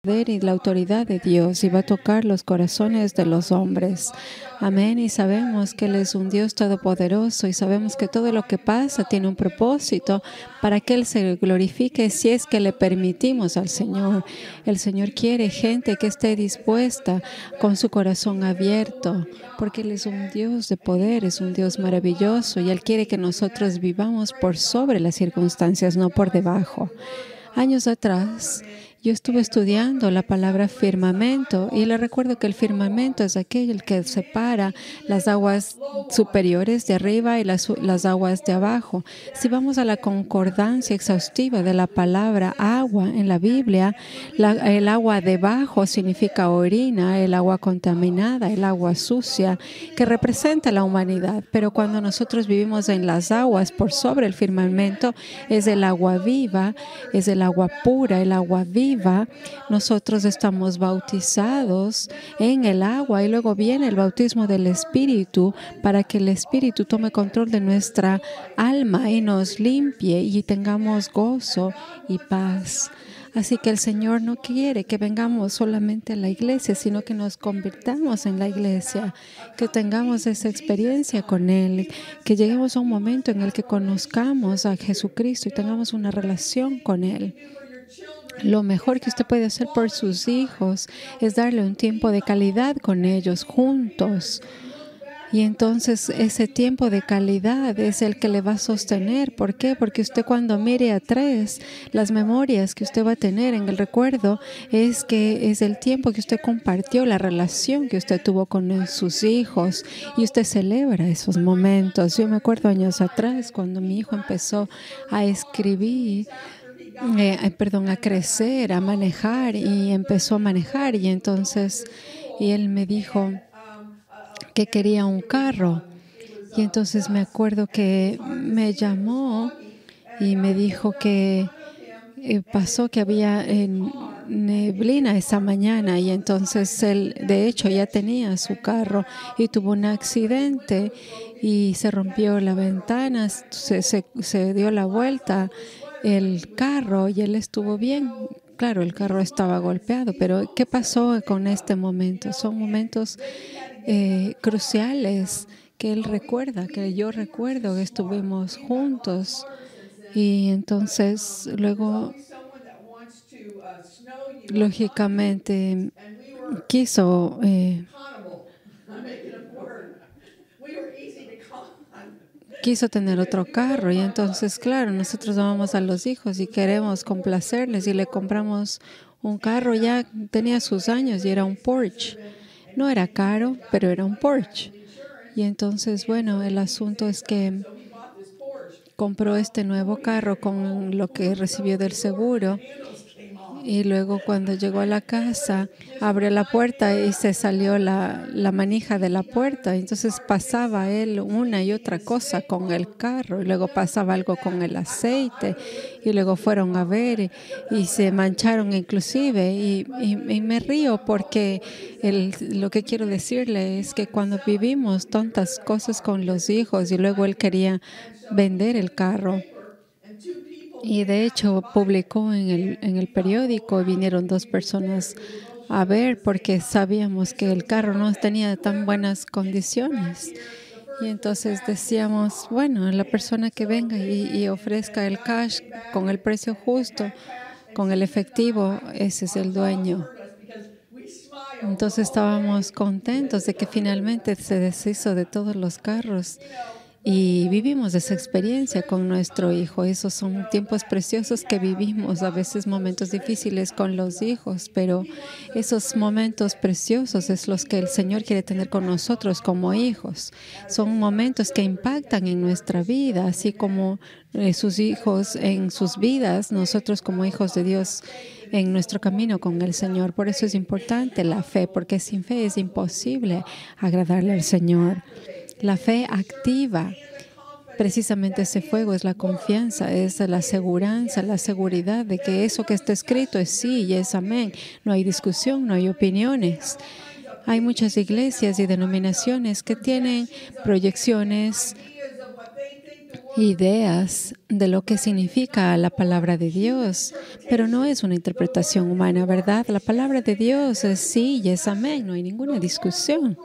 poder y la autoridad de Dios y va a tocar los corazones de los hombres. Amén. Y sabemos que Él es un Dios todopoderoso y sabemos que todo lo que pasa tiene un propósito para que Él se glorifique si es que le permitimos al Señor. El Señor quiere gente que esté dispuesta con su corazón abierto, porque Él es un Dios de poder, es un Dios maravilloso y Él quiere que nosotros vivamos por sobre las circunstancias, no por debajo. Años atrás, yo estuve estudiando la palabra firmamento y le recuerdo que el firmamento es aquel que separa las aguas superiores de arriba y las aguas de abajo. Si vamos a la concordancia exhaustiva de la palabra agua en la Biblia, el agua debajo significa orina, el agua contaminada, el agua sucia, que representa la humanidad. Pero cuando nosotros vivimos en las aguas por sobre el firmamento, es el agua viva, es el agua pura, el agua viva. Nosotros estamos bautizados en el agua y luego viene el bautismo del Espíritu para que el Espíritu tome control de nuestra alma y nos limpie y tengamos gozo y paz. Así que el Señor no quiere que vengamos solamente a la iglesia, sino que nos convirtamos en la iglesia, que tengamos esa experiencia con Él, que lleguemos a un momento en el que conozcamos a Jesucristo y tengamos una relación con Él. Lo mejor que usted puede hacer por sus hijos es darle un tiempo de calidad con ellos juntos. Y entonces ese tiempo de calidad es el que le va a sostener. ¿Por qué? Porque usted cuando mire atrás, las memorias que usted va a tener en el recuerdo es que es el tiempo que usted compartió, la relación que usted tuvo con sus hijos y usted celebra esos momentos. Yo me acuerdo años atrás cuando mi hijo empezó a escribir, a crecer, a manejar y empezó a manejar y entonces él me dijo que quería un carro y entonces me acuerdo que me llamó y me dijo que pasó que había neblina esa mañana y entonces él de hecho ya tenía su carro y tuvo un accidente y se rompió la ventana, se dio la vuelta el carro y él estuvo bien. Claro, el carro estaba golpeado, pero ¿qué pasó con este momento? Son momentos cruciales que él recuerda, que yo recuerdo que estuvimos juntos y entonces luego, lógicamente, quiso tener otro carro y entonces, claro, nosotros amamos a los hijos y queremos complacerles y le compramos un carro, ya tenía sus años y era un Porsche. No era caro, pero era un Porsche. Y entonces, bueno, el asunto es que compró este nuevo carro con lo que recibió del seguro. Y luego cuando llegó a la casa, abrió la puerta y se salió la manija de la puerta. Entonces pasaba él una y otra cosa con el carro. Y luego pasaba algo con el aceite. Y luego fueron a ver y se mancharon inclusive. Y me río porque lo que quiero decirle es que cuando vivimos tantas cosas con los hijos y luego él quería vender el carro. Y de hecho publicó en el periódico y vinieron dos personas a ver porque sabíamos que el carro no tenía tan buenas condiciones. Y entonces decíamos, bueno, la persona que venga y ofrezca el cash con el precio justo, con el efectivo, ese es el dueño. Entonces estábamos contentos de que finalmente se deshizo de todos los carros. Y vivimos esa experiencia con nuestro hijo. Esos son tiempos preciosos que vivimos, a veces momentos difíciles con los hijos, pero esos momentos preciosos es los que el Señor quiere tener con nosotros como hijos. Son momentos que impactan en nuestra vida, así como sus hijos en sus vidas, nosotros como hijos de Dios en nuestro camino con el Señor. Por eso es importante la fe, porque sin fe es imposible agradarle al Señor. La fe activa, precisamente ese fuego es la confianza, es la aseguranza, la seguridad de que eso que está escrito es sí y es amén. No hay discusión, no hay opiniones. Hay muchas iglesias y denominaciones que tienen proyecciones ideas de lo que significa la palabra de Dios, pero no es una interpretación humana, ¿verdad? La palabra de Dios es sí y es amén, no hay ninguna discusión.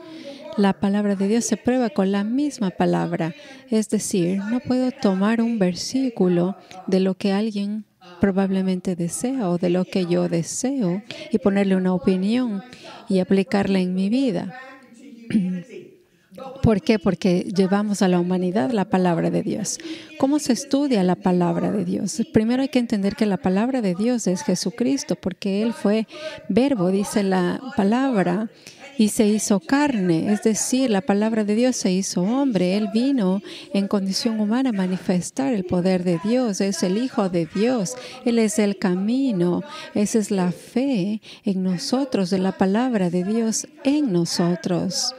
La palabra de Dios se prueba con la misma palabra. Es decir, no puedo tomar un versículo de lo que alguien probablemente desea o de lo que yo deseo y ponerle una opinión y aplicarla en mi vida. ¿Por qué? Porque llevamos a la humanidad la palabra de Dios. ¿Cómo se estudia la palabra de Dios? Primero hay que entender que la palabra de Dios es Jesucristo, porque Él fue verbo, dice la palabra, y se hizo carne. Es decir, la palabra de Dios se hizo hombre. Él vino en condición humana a manifestar el poder de Dios. Es el Hijo de Dios. Él es el camino. Esa es la fe en nosotros, de la palabra de Dios en nosotros.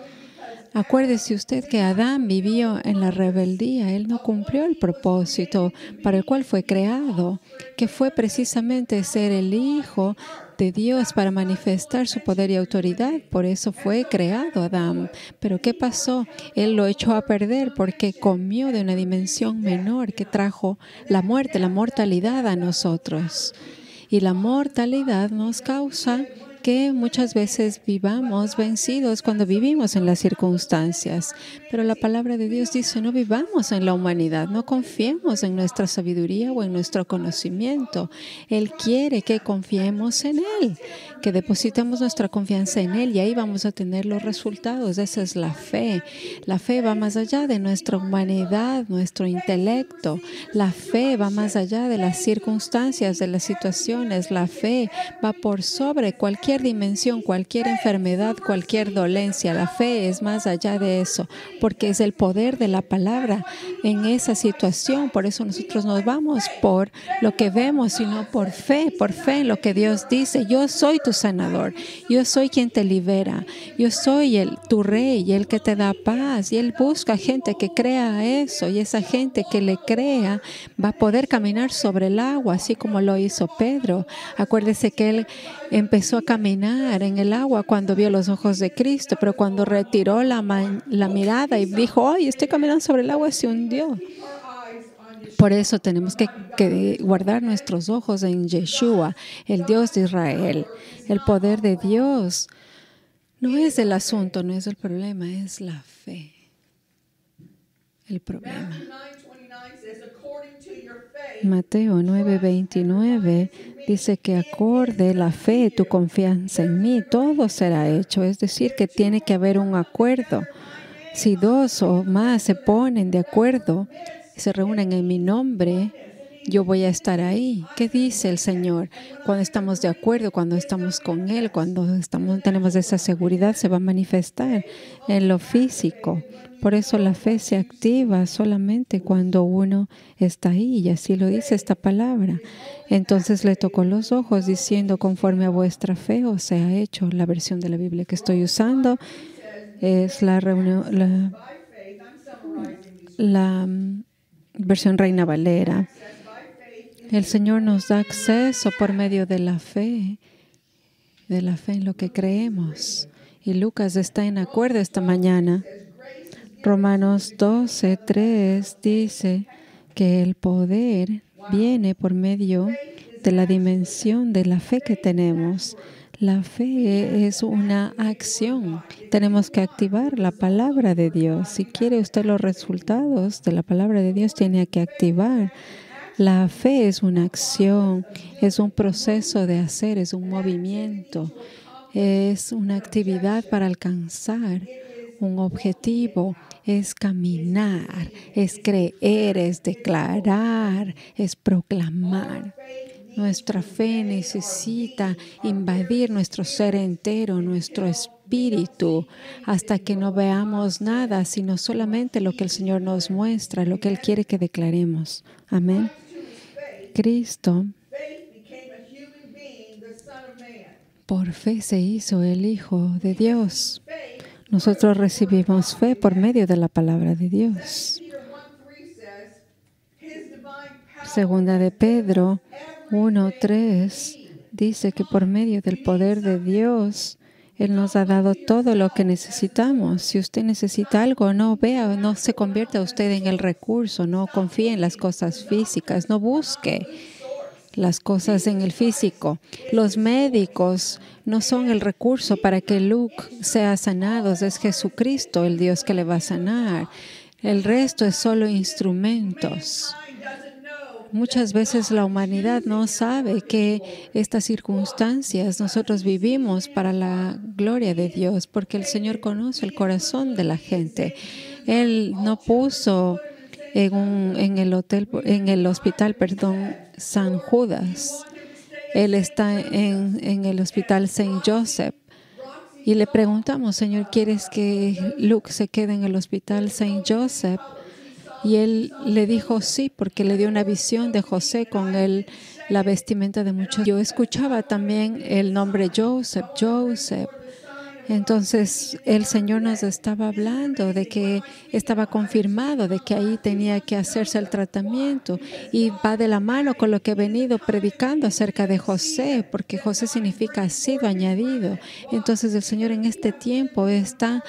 Acuérdese usted que Adán vivió en la rebeldía. Él no cumplió el propósito para el cual fue creado, que fue precisamente ser el Hijo de Dios para manifestar su poder y autoridad. Por eso fue creado Adán. Pero ¿qué pasó? Él lo echó a perder porque comió de una dimensión menor que trajo la muerte, la mortalidad a nosotros. Y la mortalidad nos causa que muchas veces vivamos vencidos cuando vivimos en las circunstancias. Pero la palabra de Dios dice, no vivamos en la humanidad, no confiemos en nuestra sabiduría o en nuestro conocimiento. Él quiere que confiemos en Él, que depositemos nuestra confianza en Él y ahí vamos a tener los resultados. Esa es la fe. La fe va más allá de nuestra humanidad, nuestro intelecto. La fe va más allá de las circunstancias, de las situaciones. La fe va por sobre cualquier dimensión, cualquier enfermedad, cualquier dolencia. La fe es más allá de eso, porque es el poder de la palabra en esa situación. Por eso nosotros nos vamos por lo que vemos, sino por fe en lo que Dios dice. Yo soy tu sanador, yo soy quien te libera, yo soy tu rey, el que te da paz. Y Él busca gente que crea eso, y esa gente que le crea va a poder caminar sobre el agua, así como lo hizo Pedro. Acuérdese que él empezó a caminar en el agua cuando vio los ojos de Cristo, pero cuando retiró la mirada y dijo, ¡ay, estoy caminando sobre el agua!, se hundió. Por eso tenemos que guardar nuestros ojos en Yeshua, el Dios de Israel. El poder de Dios no es el asunto, no es el problema, es la fe. El problema. Mateo 9:29 dice que acorde la fe, tu confianza en mí, todo será hecho. Es decir, que tiene que haber un acuerdo. Si dos o más se ponen de acuerdo y se reúnen en mi nombre, yo voy a estar ahí. ¿Qué dice el Señor? Cuando estamos de acuerdo, cuando estamos con Él, cuando tenemos esa seguridad, se va a manifestar en lo físico. Por eso la fe se activa solamente cuando uno está ahí, y así lo dice esta palabra. Entonces le tocó los ojos diciendo, conforme a vuestra fe os sea hecho. La versión de la Biblia que estoy usando es la versión Reina Valera. El Señor nos da acceso por medio de la fe en lo que creemos. Y Lucas está en acuerdo esta mañana. Romanos 12:3 dice que el poder viene por medio de la dimensión de la fe que tenemos. La fe es una acción. Tenemos que activar la palabra de Dios. Si quiere usted los resultados de la palabra de Dios, tiene que activar. La fe es una acción, es un proceso de hacer, es un movimiento, es una actividad para alcanzar un objetivo, es caminar, es creer, es declarar, es proclamar. Nuestra fe necesita invadir nuestro ser entero, nuestro espíritu, hasta que no veamos nada, sino solamente lo que el Señor nos muestra, lo que Él quiere que declaremos. Amén. Cristo, por fe se hizo el Hijo de Dios. Nosotros recibimos fe por medio de la palabra de Dios. Segunda de Pedro 1:3 dice que por medio del poder de Dios, Él nos ha dado todo lo que necesitamos. Si usted necesita algo, no vea, no se convierta usted en el recurso, no confíe en las cosas físicas, no busque las cosas en el físico. Los médicos no son el recurso para que Luke sea sanado, es Jesucristo el Dios que le va a sanar. El resto es solo instrumentos. Muchas veces la humanidad no sabe que estas circunstancias nosotros vivimos para la gloria de Dios, porque el Señor conoce el corazón de la gente. Él no puso en el hospital, San Judas. Él está en el hospital Saint Joseph. Y le preguntamos, Señor, ¿quieres que Luke se quede en el hospital Saint Joseph? Y él le dijo sí, porque le dio una visión de José con la vestimenta de muchos. Yo escuchaba también el nombre Joseph. Entonces el Señor nos estaba hablando de que estaba confirmado de que ahí tenía que hacerse el tratamiento, y va de la mano con lo que he venido predicando acerca de José, porque José significa sido añadido. Entonces el Señor en este tiempo está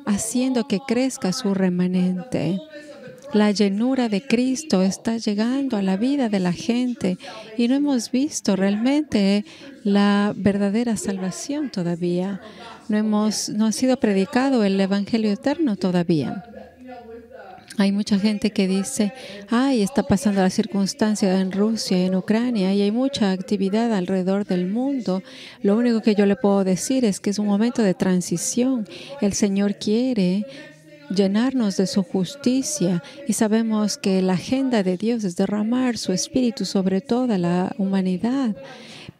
haciendo que crezca su remanente. La llenura de Cristo está llegando a la vida de la gente y no hemos visto realmente la verdadera salvación todavía. No ha sido predicado el Evangelio eterno todavía. Hay mucha gente que dice, está pasando la circunstancia en Rusia y en Ucrania y hay mucha actividad alrededor del mundo. Lo único que yo le puedo decir es que es un momento de transición. El Señor quiere llenarnos de su justicia y sabemos que la agenda de Dios es derramar su espíritu sobre toda la humanidad,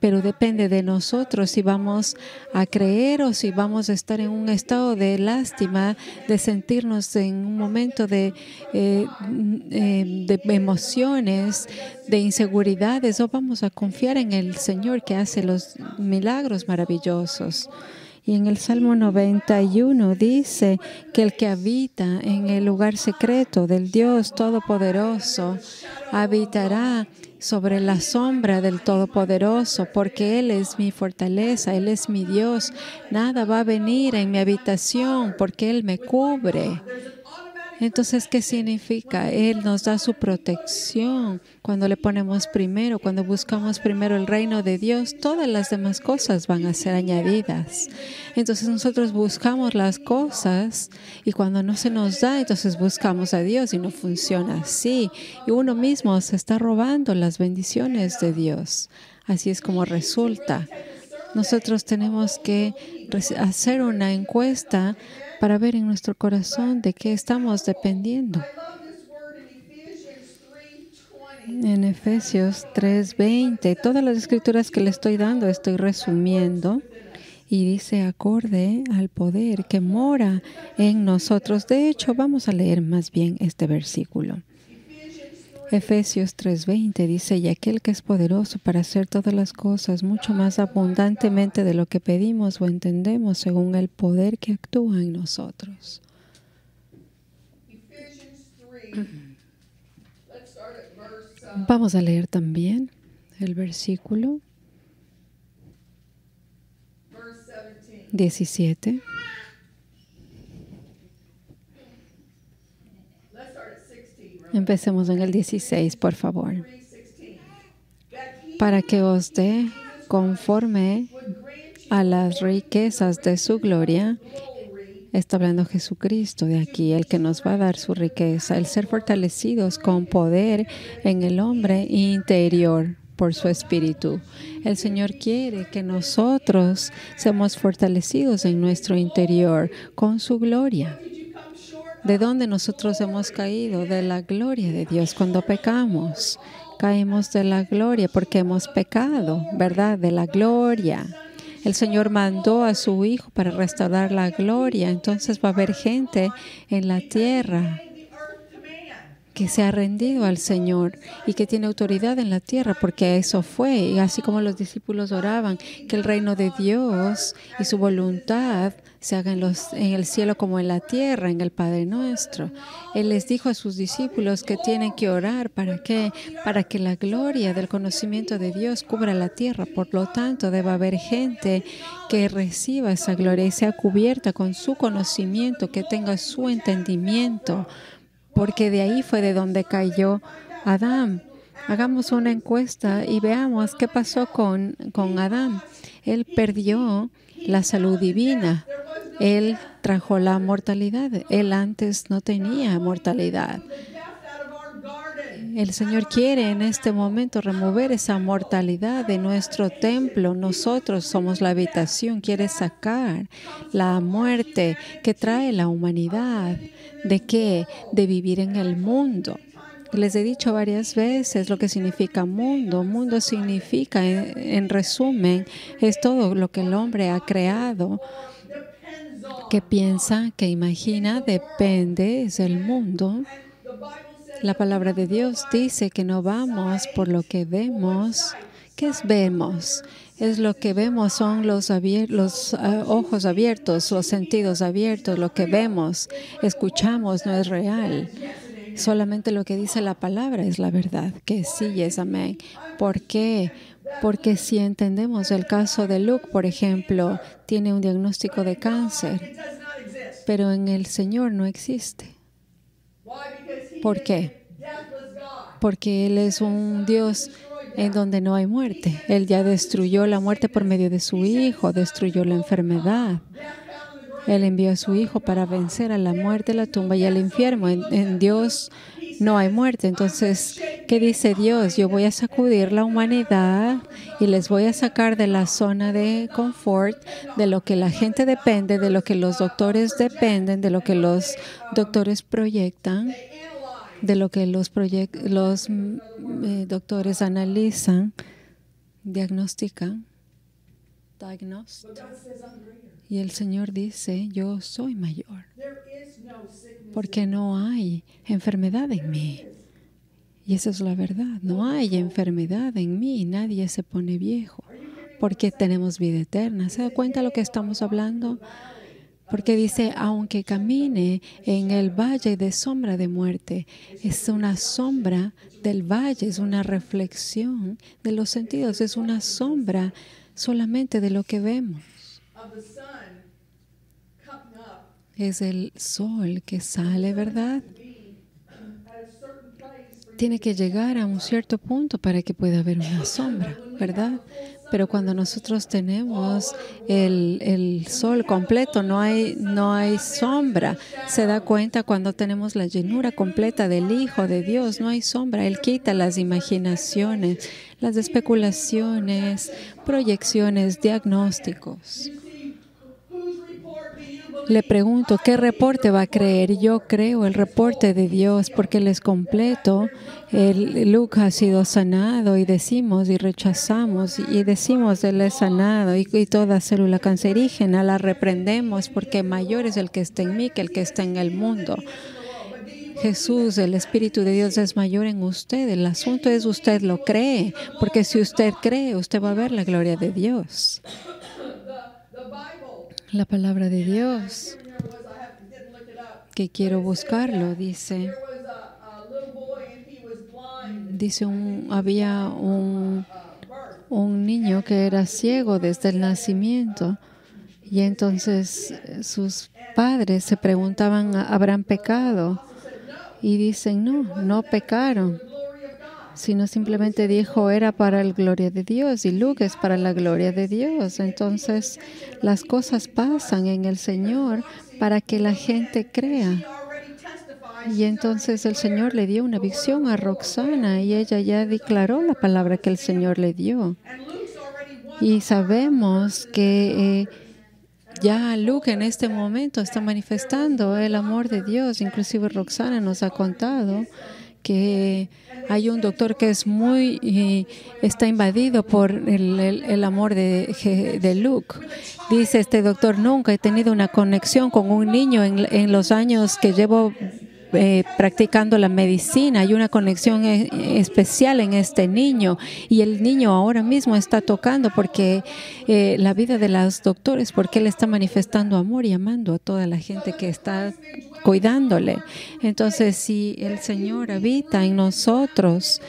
pero depende de nosotros si vamos a creer o si vamos a estar en un estado de lástima, de sentirnos en un momento de emociones, de inseguridades, o vamos a confiar en el Señor que hace los milagros maravillosos. Y en el Salmo 91 dice que el que habita en el lugar secreto del Dios Todopoderoso habitará sobre la sombra del Todopoderoso, porque Él es mi fortaleza, Él es mi Dios. Nada va a venir en mi habitación porque Él me cubre. Entonces, ¿qué significa? Él nos da su protección cuando le ponemos primero, cuando buscamos primero el reino de Dios, todas las demás cosas van a ser añadidas. Entonces nosotros buscamos las cosas y cuando no se nos da, entonces buscamos a Dios y no funciona así. Y uno mismo se está robando las bendiciones de Dios. Así es como resulta. Nosotros tenemos que hacer una encuesta para ver en nuestro corazón de qué estamos dependiendo. En Efesios 3:20, todas las escrituras que le estoy dando, estoy resumiendo, y dice acorde al poder que mora en nosotros. De hecho, vamos a leer más bien este versículo. Efesios 3:20 dice, y aquel que es poderoso para hacer todas las cosas mucho más abundantemente de lo que pedimos o entendemos según el poder que actúa en nosotros. Vamos a leer también el versículo 17. Empecemos en el 16, por favor. Para que os dé conforme a las riquezas de su gloria. Está hablando Jesucristo de aquí, el que nos va a dar su riqueza, el ser fortalecidos con poder en el hombre interior por su espíritu. El Señor quiere que nosotros seamos fortalecidos en nuestro interior con su gloria. ¿De dónde nosotros hemos caído? De la gloria de Dios. Cuando pecamos, caímos de la gloria porque hemos pecado, ¿verdad? De la gloria. El Señor mandó a su Hijo para restaurar la gloria. Entonces va a haber gente en la tierra que se ha rendido al Señor y que tiene autoridad en la tierra, porque eso fue. Y así como los discípulos oraban, que el reino de Dios y su voluntad se haga en el cielo como en la tierra, en el Padre Nuestro. Él les dijo a sus discípulos que tienen que orar. ¿Para qué? Para que la gloria del conocimiento de Dios cubra la tierra. Por lo tanto, debe haber gente que reciba esa gloria y sea cubierta con su conocimiento, que tenga su entendimiento, porque de ahí fue de donde cayó Adán. Hagamos una encuesta y veamos qué pasó con Adán. Él perdió la salud divina. Él trajo la mortalidad. Él antes no tenía mortalidad. El Señor quiere en este momento remover esa mortalidad de nuestro templo. Nosotros somos la habitación. Quiere sacar la muerte que trae la humanidad. ¿De qué? De vivir en el mundo. Les he dicho varias veces lo que significa mundo. Mundo significa, en resumen, es todo lo que el hombre ha creado, que piensa, que imagina, depende, es el mundo. La palabra de Dios dice que no vamos por lo que vemos. ¿Qué es vemos? Es lo que vemos, son los ojos abiertos, los sentidos abiertos. Lo que vemos, escuchamos, no es real. Solamente lo que dice la palabra es la verdad, que sí y es amén. ¿Por qué? Porque si entendemos el caso de Luke, por ejemplo, tiene un diagnóstico de cáncer, pero en el Señor no existe. ¿Por qué? Porque Él es un Dios en donde no hay muerte. Él ya destruyó la muerte por medio de su Hijo, destruyó la enfermedad. Él envió a su Hijo para vencer a la muerte, la tumba y el infierno. En Dios no hay muerte. Entonces, ¿qué dice Dios? Yo voy a sacudir la humanidad y les voy a sacar de la zona de confort, de lo que la gente depende, de lo que los doctores dependen, de lo que los doctores proyectan, de lo que los doctores analizan, diagnostican. Y el Señor dice, yo soy mayor, porque no hay enfermedad en mí. Y esa es la verdad, no hay enfermedad en mí, nadie se pone viejo, porque tenemos vida eterna. ¿Se da cuenta de lo que estamos hablando? Porque dice, aunque camine en el valle de sombra de muerte, es una sombra del valle, es una reflexión de los sentidos, es una sombra solamente de lo que vemos. Es el sol que sale, ¿verdad? Tiene que llegar a un cierto punto para que pueda haber una sombra, ¿verdad? Pero cuando nosotros tenemos el sol completo, no hay sombra. Se da cuenta cuando tenemos la llenura completa del Hijo de Dios, no hay sombra. Él quita las imaginaciones, las especulaciones, proyecciones, diagnósticos. Le pregunto, ¿qué reporte va a creer? Yo creo el reporte de Dios porque Él es completo. Luke ha sido sanado y decimos y rechazamos y decimos Él es sanado y toda célula cancerígena la reprendemos porque mayor es el que está en mí que el que está en el mundo. Jesús, el Espíritu de Dios es mayor en usted. El asunto es usted lo cree, porque si usted cree, usted va a ver la gloria de Dios. La palabra de Dios, que quiero buscarlo, dice había un niño que era ciego desde el nacimiento y entonces sus padres se preguntaban, ¿habrán pecado? Y dicen, no pecaron, sino simplemente dijo, era para la gloria de Dios y Luke es para la gloria de Dios. Entonces, las cosas pasan en el Señor para que la gente crea. Y entonces el Señor le dio una visión a Roxana y ella ya declaró la palabra que el Señor le dio. Y sabemos que ya Luke en este momento está manifestando el amor de Dios. Inclusive Roxana nos ha contado que hay un doctor que está invadido por el amor de Luke. Dice este doctor, nunca he tenido una conexión con un niño en los años que llevo practicando la medicina. Hay una conexión especial en este niño y el niño ahora mismo está tocando porque la vida de los doctores, porque él está manifestando amor y amando a toda la gente que está cuidándole. Entonces, si el Señor habita en nosotros,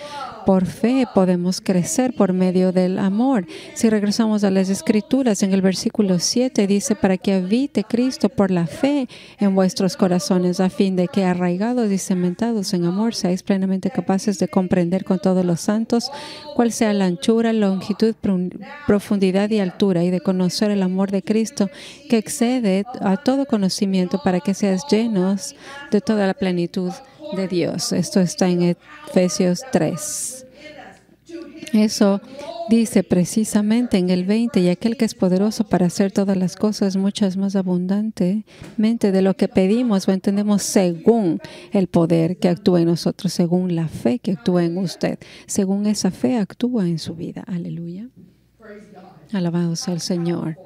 por fe podemos crecer por medio del amor. Si regresamos a las Escrituras, en el versículo 7 dice, para que habite Cristo por la fe en vuestros corazones, a fin de que arraigados y cementados en amor, seáis plenamente capaces de comprender con todos los santos cuál sea la anchura, longitud, profundidad y altura, y de conocer el amor de Cristo que excede a todo conocimiento, para que seas llenos de toda la plenitud de Dios. Esto está en Efesios 3. Eso dice precisamente en el 20, y aquel que es poderoso para hacer todas las cosas muchas más abundantemente de lo que pedimos o entendemos, según el poder que actúa en nosotros, según la fe que actúa en usted, según esa fe actúa en su vida. Aleluya. Alabado sea el Señor.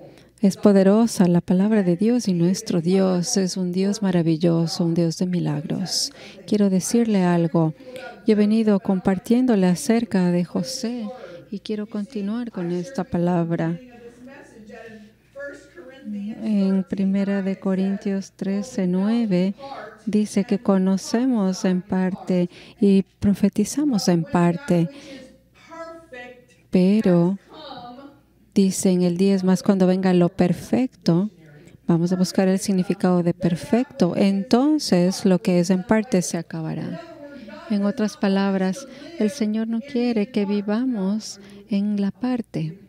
Es poderosa la palabra de Dios y nuestro Dios es un Dios maravilloso, un Dios de milagros. Quiero decirle algo. Yo he venido compartiéndole acerca de José y quiero continuar con esta palabra. En 1 Corintios 13:9 dice que conocemos en parte y profetizamos en parte, pero dice en el 10 más, cuando venga lo perfecto, vamos a buscar el significado de perfecto, entonces lo que es en parte se acabará. En otras palabras, el Señor no quiere que vivamos en la parte,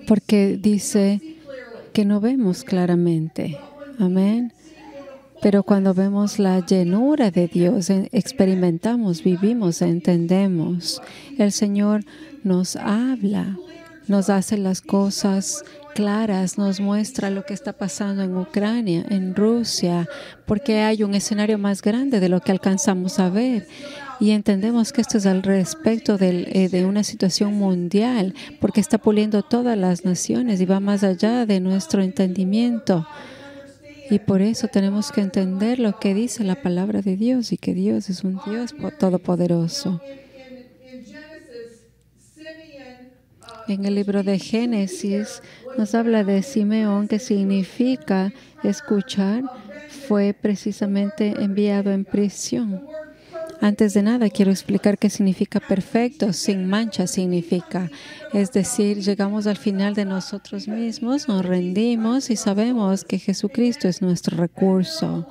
porque dice que no vemos claramente. Amén. Pero cuando vemos la llenura de Dios, experimentamos, vivimos, entendemos. El Señor nos habla, nos hace las cosas claras, nos muestra lo que está pasando en Ucrania, en Rusia, porque hay un escenario más grande de lo que alcanzamos a ver. Y entendemos que esto es al respecto de una situación mundial, porque está puliendo todas las naciones y va más allá de nuestro entendimiento. Y por eso tenemos que entender lo que dice la palabra de Dios y que Dios es un Dios todopoderoso. En el libro de Génesis nos habla de Simeón, que significa escuchar. Fue precisamente enviado en prisión. Antes de nada, quiero explicar qué significa perfecto. Sin mancha significa, es decir, llegamos al final de nosotros mismos, nos rendimos y sabemos que Jesucristo es nuestro recurso.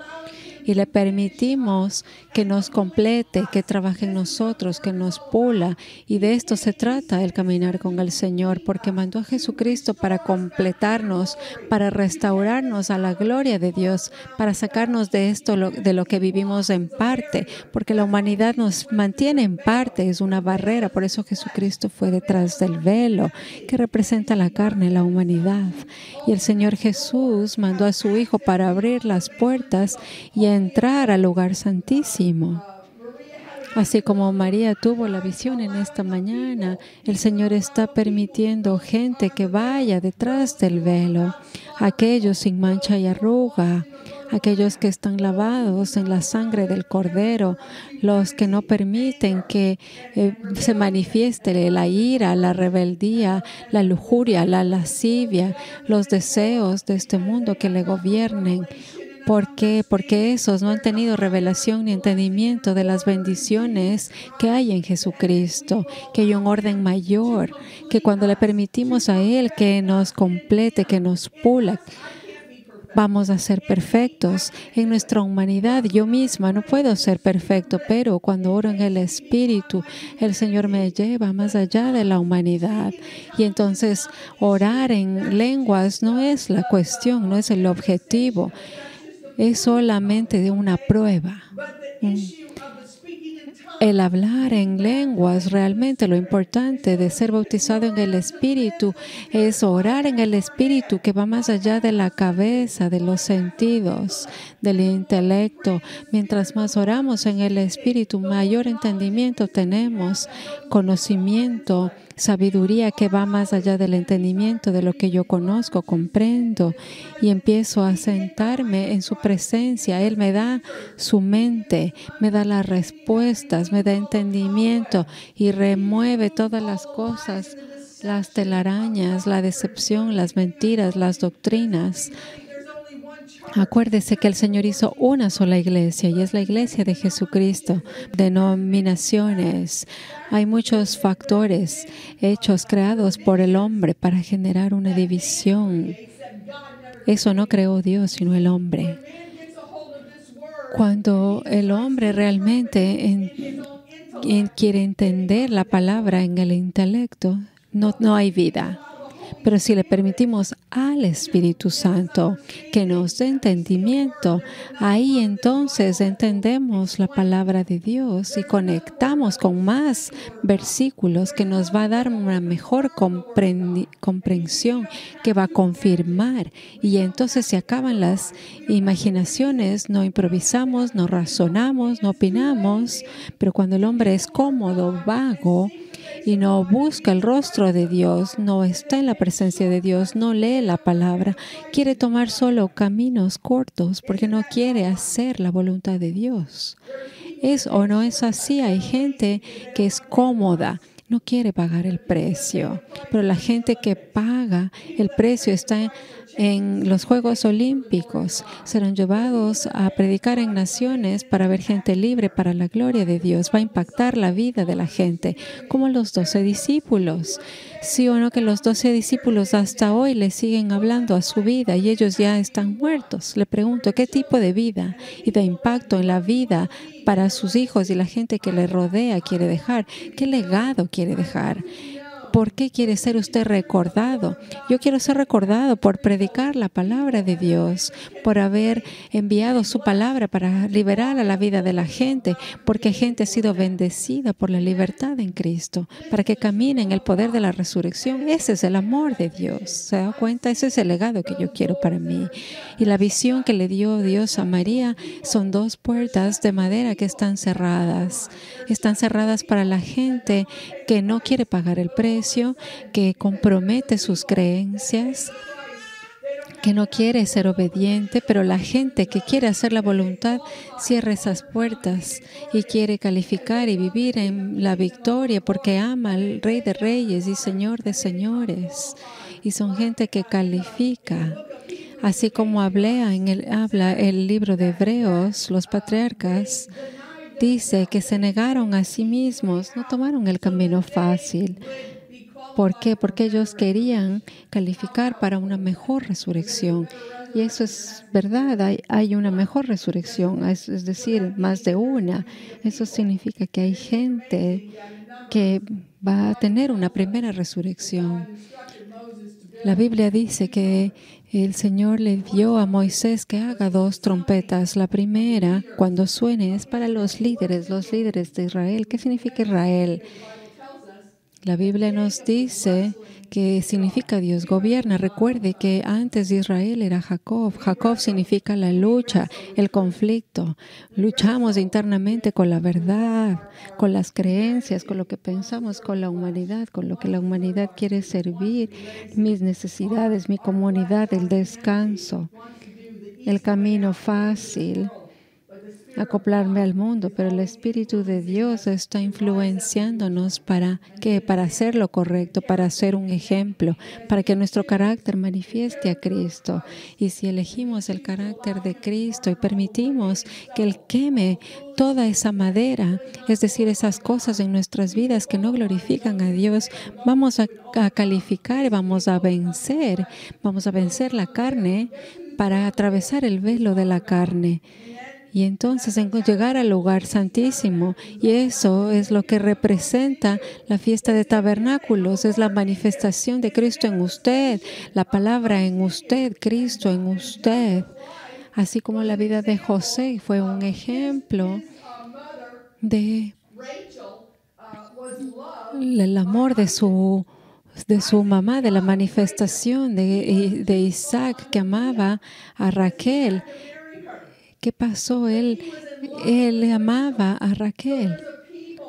Y le permitimos que nos complete, que trabaje en nosotros, que nos pula. Y de esto se trata el caminar con el Señor, porque mandó a Jesucristo para completarnos, para restaurarnos a la gloria de Dios, para sacarnos de esto, de lo que vivimos en parte, porque la humanidad nos mantiene en parte, es una barrera. Por eso Jesucristo fue detrás del velo, que representa la carne, la humanidad. Y el Señor Jesús mandó a su Hijo para abrir las puertas y entrar al lugar santísimo. Así como María tuvo la visión en esta mañana, el Señor está permitiendo gente que vaya detrás del velo, aquellos sin mancha y arruga, aquellos que están lavados en la sangre del Cordero, los que no permiten que se manifieste la ira, la rebeldía, la lujuria, la lascivia, los deseos de este mundo que le gobiernen. ¿Por qué? Porque esos no han tenido revelación ni entendimiento de las bendiciones que hay en Jesucristo, que hay un orden mayor, que cuando le permitimos a Él que nos complete, que nos pula, vamos a ser perfectos. En nuestra humanidad, yo misma no puedo ser perfecto, pero cuando oro en el Espíritu, el Señor me lleva más allá de la humanidad. Y entonces, orar en lenguas no es la cuestión, no es el objetivo. Es solamente de una prueba. El hablar en lenguas, realmente lo importante de ser bautizado en el Espíritu es orar en el Espíritu, que va más allá de la cabeza, de los sentidos, del intelecto. Mientras más oramos en el Espíritu, mayor entendimiento tenemos, conocimiento sabiduría que va más allá del entendimiento de lo que yo conozco, comprendo y empiezo a sentarme en su presencia. Él me da su mente, me da las respuestas, me da entendimiento y remueve todas las cosas, las telarañas, la decepción, las mentiras, las doctrinas. Acuérdese que el Señor hizo una sola iglesia y es la iglesia de Jesucristo. Denominaciones. Hay muchos factores hechos, creados por el hombre para generar una división. Eso no creó Dios, sino el hombre. Cuando el hombre realmente quiere entender la palabra en el intelecto, no hay vida. Pero si le permitimos al Espíritu Santo que nos dé entendimiento, ahí entonces entendemos la palabra de Dios y conectamos con más versículos que nos va a dar una mejor comprensión, que va a confirmar. Y entonces se acaban las imaginaciones, no improvisamos, no razonamos, no opinamos. Pero cuando el hombre es cómodo, vago, y no busca el rostro de Dios, no está en la presencia de Dios, no lee la palabra, quiere tomar solo caminos cortos porque no quiere hacer la voluntad de Dios. ¿Es o no es así? Hay gente que es cómoda, no quiere pagar el precio, pero la gente que paga el precio está en los Juegos Olímpicos. Serán llevados a predicar en naciones para ver gente libre para la gloria de Dios. Va a impactar la vida de la gente, como los 12 discípulos. Sí o no que los 12 discípulos hasta hoy le siguen hablando a su vida y ellos ya están muertos. Le pregunto, ¿qué tipo de vida y de impacto en la vida para sus hijos y la gente que le rodea quiere dejar? ¿Qué legado quiere dejar? ¿Por qué quiere ser usted recordado? Yo quiero ser recordado por predicar la palabra de Dios, por haber enviado su palabra para liberar a la vida de la gente, porque gente ha sido bendecida por la libertad en Cristo, para que camine en el poder de la resurrección. Ese es el amor de Dios. ¿Se da cuenta? Ese es el legado que yo quiero para mí. Y la visión que le dio Dios a María son 2 puertas de madera que están cerradas. Están cerradas para la gente que no quiere pagar el precio, que compromete sus creencias, que no quiere ser obediente, pero la gente que quiere hacer la voluntad cierra esas puertas y quiere calificar y vivir en la victoria porque ama al Rey de Reyes y Señor de Señores. Y son gente que califica. Así como habla el libro de Hebreos, los patriarcas, dice que se negaron a sí mismos, no tomaron el camino fácil. ¿Por qué? Porque ellos querían calificar para una mejor resurrección. Y eso es verdad, hay una mejor resurrección, es decir, más de una. Eso significa que hay gente que va a tener una primera resurrección. La Biblia dice que el Señor le dio a Moisés que haga 2 trompetas. La primera, cuando suene, es para los líderes de Israel. ¿Qué significa Israel? La Biblia nos dice que significa Dios gobierna. Recuerde que antes de Israel era Jacob. Jacob significa la lucha, el conflicto. Luchamos internamente con la verdad, con las creencias, con lo que pensamos, con la humanidad, con lo que la humanidad quiere servir, mis necesidades, mi comunidad, el descanso, el camino fácil, acoplarme al mundo, pero el Espíritu de Dios está influenciándonos para hacer lo correcto, para ser un ejemplo, para que nuestro carácter manifieste a Cristo. Y si elegimos el carácter de Cristo y permitimos que Él queme toda esa madera, es decir, esas cosas en nuestras vidas que no glorifican a Dios, vamos a calificar y vamos a vencer la carne para atravesar el velo de la carne. Y entonces llegar al lugar santísimo, y eso es lo que representa la fiesta de tabernáculos, es la manifestación de Cristo en usted, la palabra en usted, Cristo en usted. Así como la vida de José fue un ejemplo del amor de su mamá, de la manifestación de Isaac que amaba a Raquel. ¿Qué pasó? Él amaba a Raquel.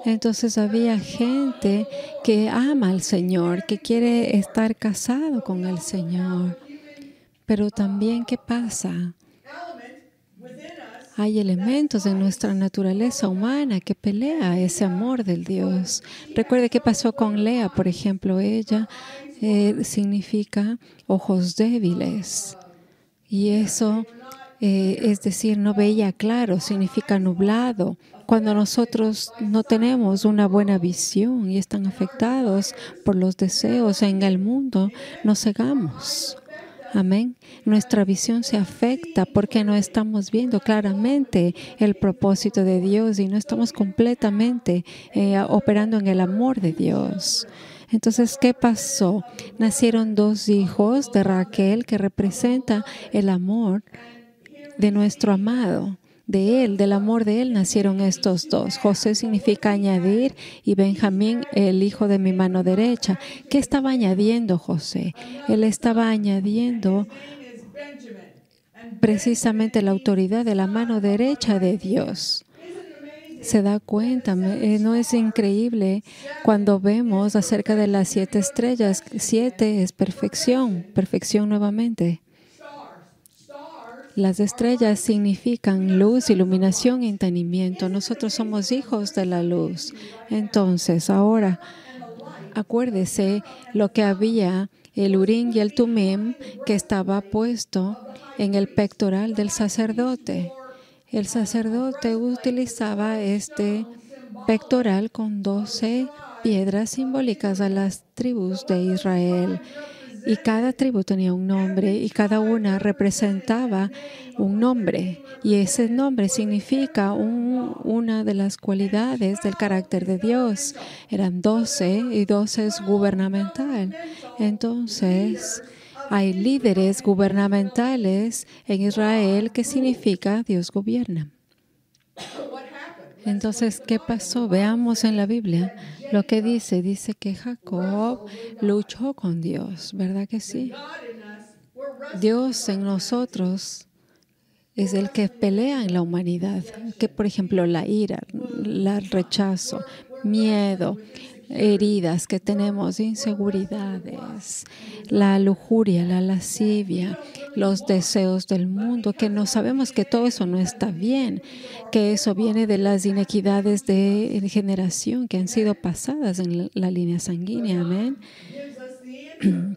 Entonces había gente que ama al Señor, que quiere estar casado con el Señor. Pero también, ¿qué pasa? Hay elementos en nuestra naturaleza humana que pelea ese amor del Dios. Recuerde qué pasó con Lea, por ejemplo. Ella significa ojos débiles. Y eso, es decir, no veía claro, significa nublado. Cuando nosotros no tenemos una buena visión y están afectados por los deseos en el mundo, nos cegamos. Amén. Nuestra visión se afecta porque no estamos viendo claramente el propósito de Dios y no estamos completamente operando en el amor de Dios. Entonces, ¿qué pasó? Nacieron 2 hijos de Raquel que representan el amor de nuestro amado. De él, del amor de él, nacieron estos 2. José significa añadir y Benjamín, el hijo de mi mano derecha. ¿Qué estaba añadiendo José? Él estaba añadiendo precisamente la autoridad de la mano derecha de Dios. ¿Se da cuenta? ¿No es increíble cuando vemos acerca de las 7 estrellas? 7 es perfección, perfección nuevamente. Las estrellas significan luz, iluminación y entendimiento. Nosotros somos hijos de la luz. Entonces, ahora, acuérdese lo que había, el Urim y el Tumim, que estaba puesto en el pectoral del sacerdote. El sacerdote utilizaba este pectoral con 12 piedras simbólicas a las tribus de Israel. Y cada tribu tenía un nombre y cada una representaba un nombre. Y ese nombre significa una de las cualidades del carácter de Dios. Eran 12 y 12 es gubernamental. Entonces, hay líderes gubernamentales en Israel que significa Dios gobierna. Entonces, ¿qué pasó? Veamos en la Biblia lo que dice. Dice que Jacob luchó con Dios, ¿verdad que sí? Dios en nosotros es el que pelea en la humanidad. Que, por ejemplo, la ira, el rechazo, miedo, heridas que tenemos, inseguridades, la lujuria, la lascivia, los deseos del mundo, que no sabemos que todo eso no está bien, que eso viene de las inequidades de generación que han sido pasadas en la línea sanguínea. Amén.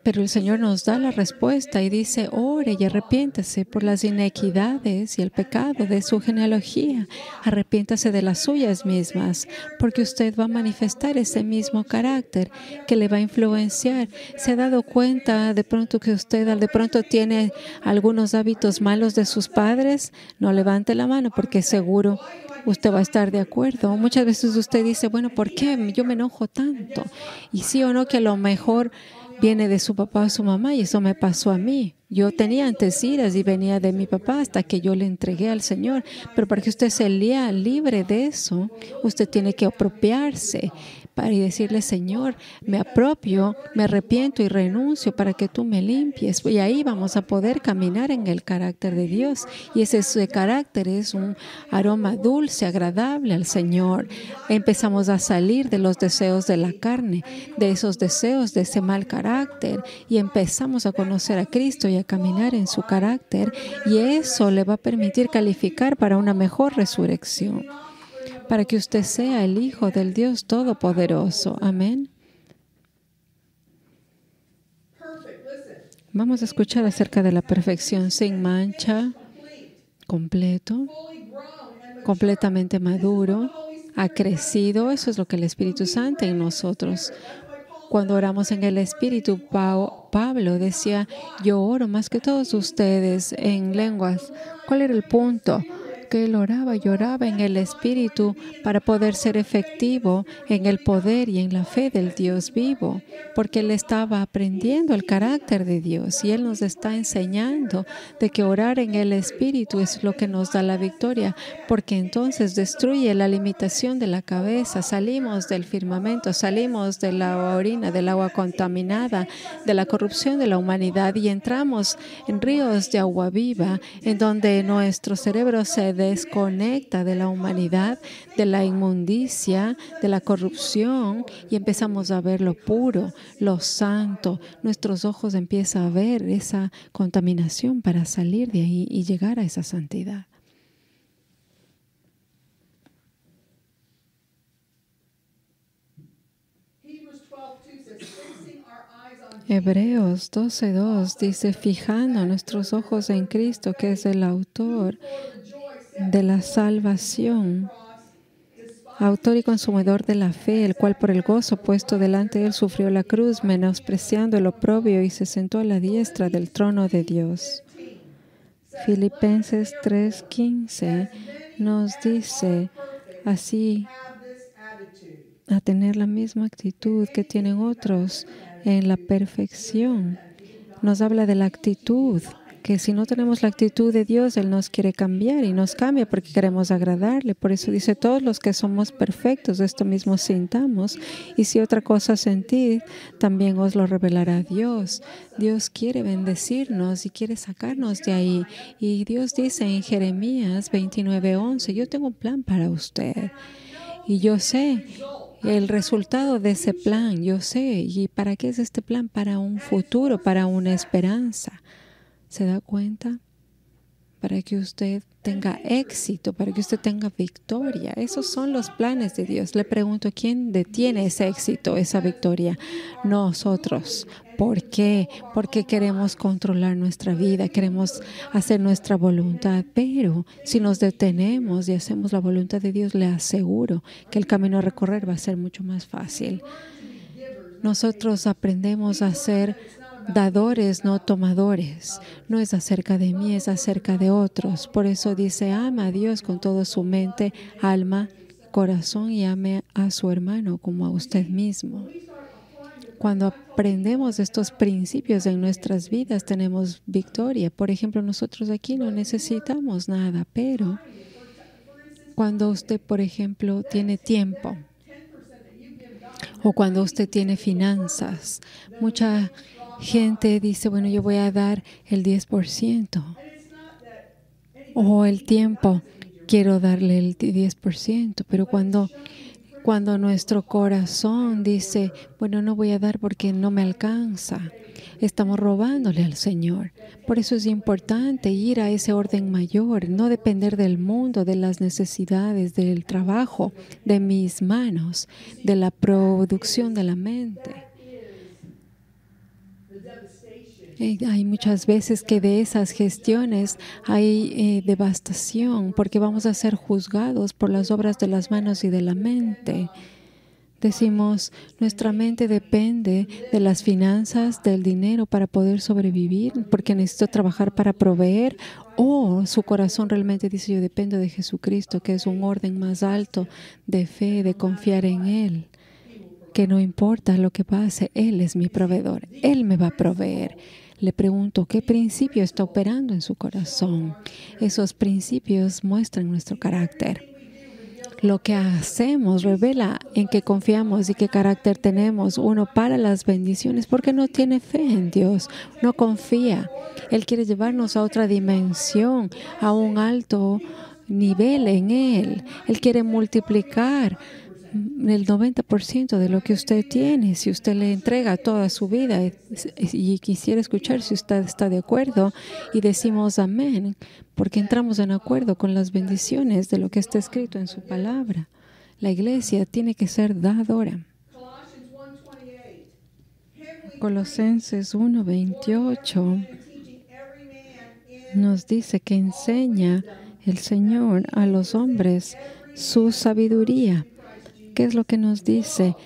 Pero el Señor nos da la respuesta y dice, ore y arrepiéntase por las inequidades y el pecado de su genealogía. Arrepiéntase de las suyas mismas, porque usted va a manifestar ese mismo carácter que le va a influenciar. ¿Se ha dado cuenta de pronto que usted de pronto tiene algunos hábitos malos de sus padres? No levante la mano porque seguro usted va a estar de acuerdo. Muchas veces usted dice, bueno, ¿por qué yo me enojo tanto? Y sí o no que a lo mejor viene de su papá o su mamá y eso me pasó a mí. Yo tenía antes iras y venía de mi papá hasta que yo le entregué al Señor. Pero para que usted se lea libre de eso, usted tiene que apropiarse para decirle, Señor, me apropio, me arrepiento y renuncio para que tú me limpies. Y ahí vamos a poder caminar en el carácter de Dios. Y ese carácter es un aroma dulce, agradable al Señor. Empezamos a salir de los deseos de la carne, de esos deseos, de ese mal carácter. Y empezamos a conocer a Cristo y a caminar en su carácter. Y eso le va a permitir calificar para una mejor resurrección, para que usted sea el Hijo del Dios Todopoderoso. Amén. Vamos a escuchar acerca de la perfección sin mancha, completo, completamente maduro, ha crecido. Eso es lo que el Espíritu Santo en nosotros. Cuando oramos en el Espíritu, Pablo decía, yo oro más que todos ustedes en lenguas. ¿Cuál era el punto? Que él oraba y oraba en el Espíritu para poder ser efectivo en el poder y en la fe del Dios vivo, porque él estaba aprendiendo el carácter de Dios y él nos está enseñando de que orar en el Espíritu es lo que nos da la victoria, porque entonces destruye la limitación de la cabeza. Salimos del firmamento, salimos de la orina, del agua contaminada, de la corrupción de la humanidad y entramos en ríos de agua viva, en donde nuestro cerebro se desconecta de la humanidad, de la inmundicia, de la corrupción y empezamos a ver lo puro, lo santo. Nuestros ojos empiezan a ver esa contaminación para salir de ahí y llegar a esa santidad. Hebreos 12:2 dice, fijando nuestros ojos en Cristo, que es el autor de la salvación, autor y consumador de la fe, el cual por el gozo puesto delante de él sufrió la cruz, menospreciando el oprobio y se sentó a la diestra del trono de Dios. Filipenses 3:15 nos dice así, a tener la misma actitud que tienen otros en la perfección. Nos habla de la actitud, que si no tenemos la actitud de Dios, Él nos quiere cambiar y nos cambia porque queremos agradarle. Por eso dice, todos los que somos perfectos, esto mismo sintamos. Y si otra cosa sentid, también os lo revelará Dios. Dios quiere bendecirnos y quiere sacarnos de ahí. Y Dios dice en Jeremías 29:11, yo tengo un plan para usted. Y yo sé el resultado de ese plan, yo sé. ¿Y para qué es este plan? Para un futuro, para una esperanza. ¿Se da cuenta? Para que usted tenga éxito, para que usted tenga victoria. Esos son los planes de Dios. Le pregunto, ¿quién detiene ese éxito, esa victoria? Nosotros. ¿Por qué? Porque queremos controlar nuestra vida, queremos hacer nuestra voluntad. Pero si nos detenemos y hacemos la voluntad de Dios, le aseguro que el camino a recorrer va a ser mucho más fácil. Nosotros aprendemos a ser dadores, no tomadores. No es acerca de mí, es acerca de otros. Por eso dice, ama a Dios con toda su mente, alma, corazón y ame a su hermano como a usted mismo. Cuando aprendemos estos principios en nuestras vidas, tenemos victoria. Por ejemplo, nosotros aquí no necesitamos nada, pero cuando usted, por ejemplo, tiene tiempo o cuando usted tiene finanzas, mucha gente dice, bueno, yo voy a dar el 10%. O el tiempo, quiero darle el 10%. Pero cuando nuestro corazón dice, bueno, no voy a dar porque no me alcanza, estamos robándole al Señor. Por eso es importante ir a ese orden mayor, no depender del mundo, de las necesidades, del trabajo, de mis manos, de la producción de la mente. Hay muchas veces que de esas gestiones hay devastación porque vamos a ser juzgados por las obras de las manos y de la mente. Decimos, nuestra mente depende de las finanzas, del dinero para poder sobrevivir, porque necesito trabajar para proveer, o su corazón realmente dice, yo dependo de Jesucristo, que es un orden más alto de fe, de confiar en Él, que no importa lo que pase, Él es mi proveedor, Él me va a proveer. Le pregunto, ¿qué principio está operando en su corazón? Esos principios muestran nuestro carácter. Lo que hacemos revela en qué confiamos y qué carácter tenemos. Uno para las bendiciones porque no tiene fe en Dios, no confía. Él quiere llevarnos a otra dimensión, a un alto nivel en Él. Él quiere multiplicar el 90% de lo que usted tiene. Si usted le entrega toda su vida y quisiera escuchar si usted está de acuerdo y decimos amén, porque entramos en acuerdo con las bendiciones de lo que está escrito en su palabra. La iglesia tiene que ser dadora. Colosenses 1:28 nos dice que enseña el Señor a los hombres su sabiduría. ¿Qué es lo que nos dice?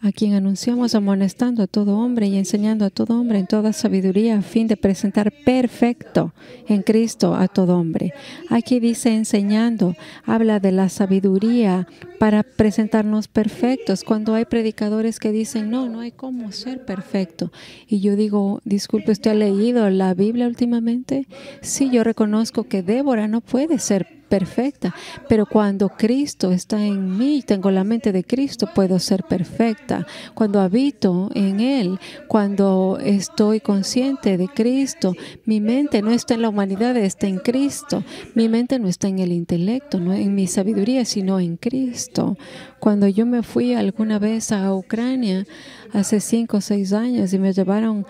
A quien anunciamos amonestando a todo hombre y enseñando a todo hombre en toda sabiduría a fin de presentar perfecto en Cristo a todo hombre. Aquí dice enseñando, habla de la sabiduría para presentarnos perfectos. Cuando hay predicadores que dicen, no hay cómo ser perfecto. Y yo digo, disculpe, ¿usted ha leído la Biblia últimamente? Sí, yo reconozco que Débora no puede ser perfecta perfecta. Pero cuando Cristo está en mí, tengo la mente de Cristo, puedo ser perfecta. Cuando habito en Él, cuando estoy consciente de Cristo, mi mente no está en la humanidad, está en Cristo. Mi mente no está en el intelecto, no en mi sabiduría, sino en Cristo. Cuando yo me fui alguna vez a Ucrania, hace 5 o 6 años, y me llevaron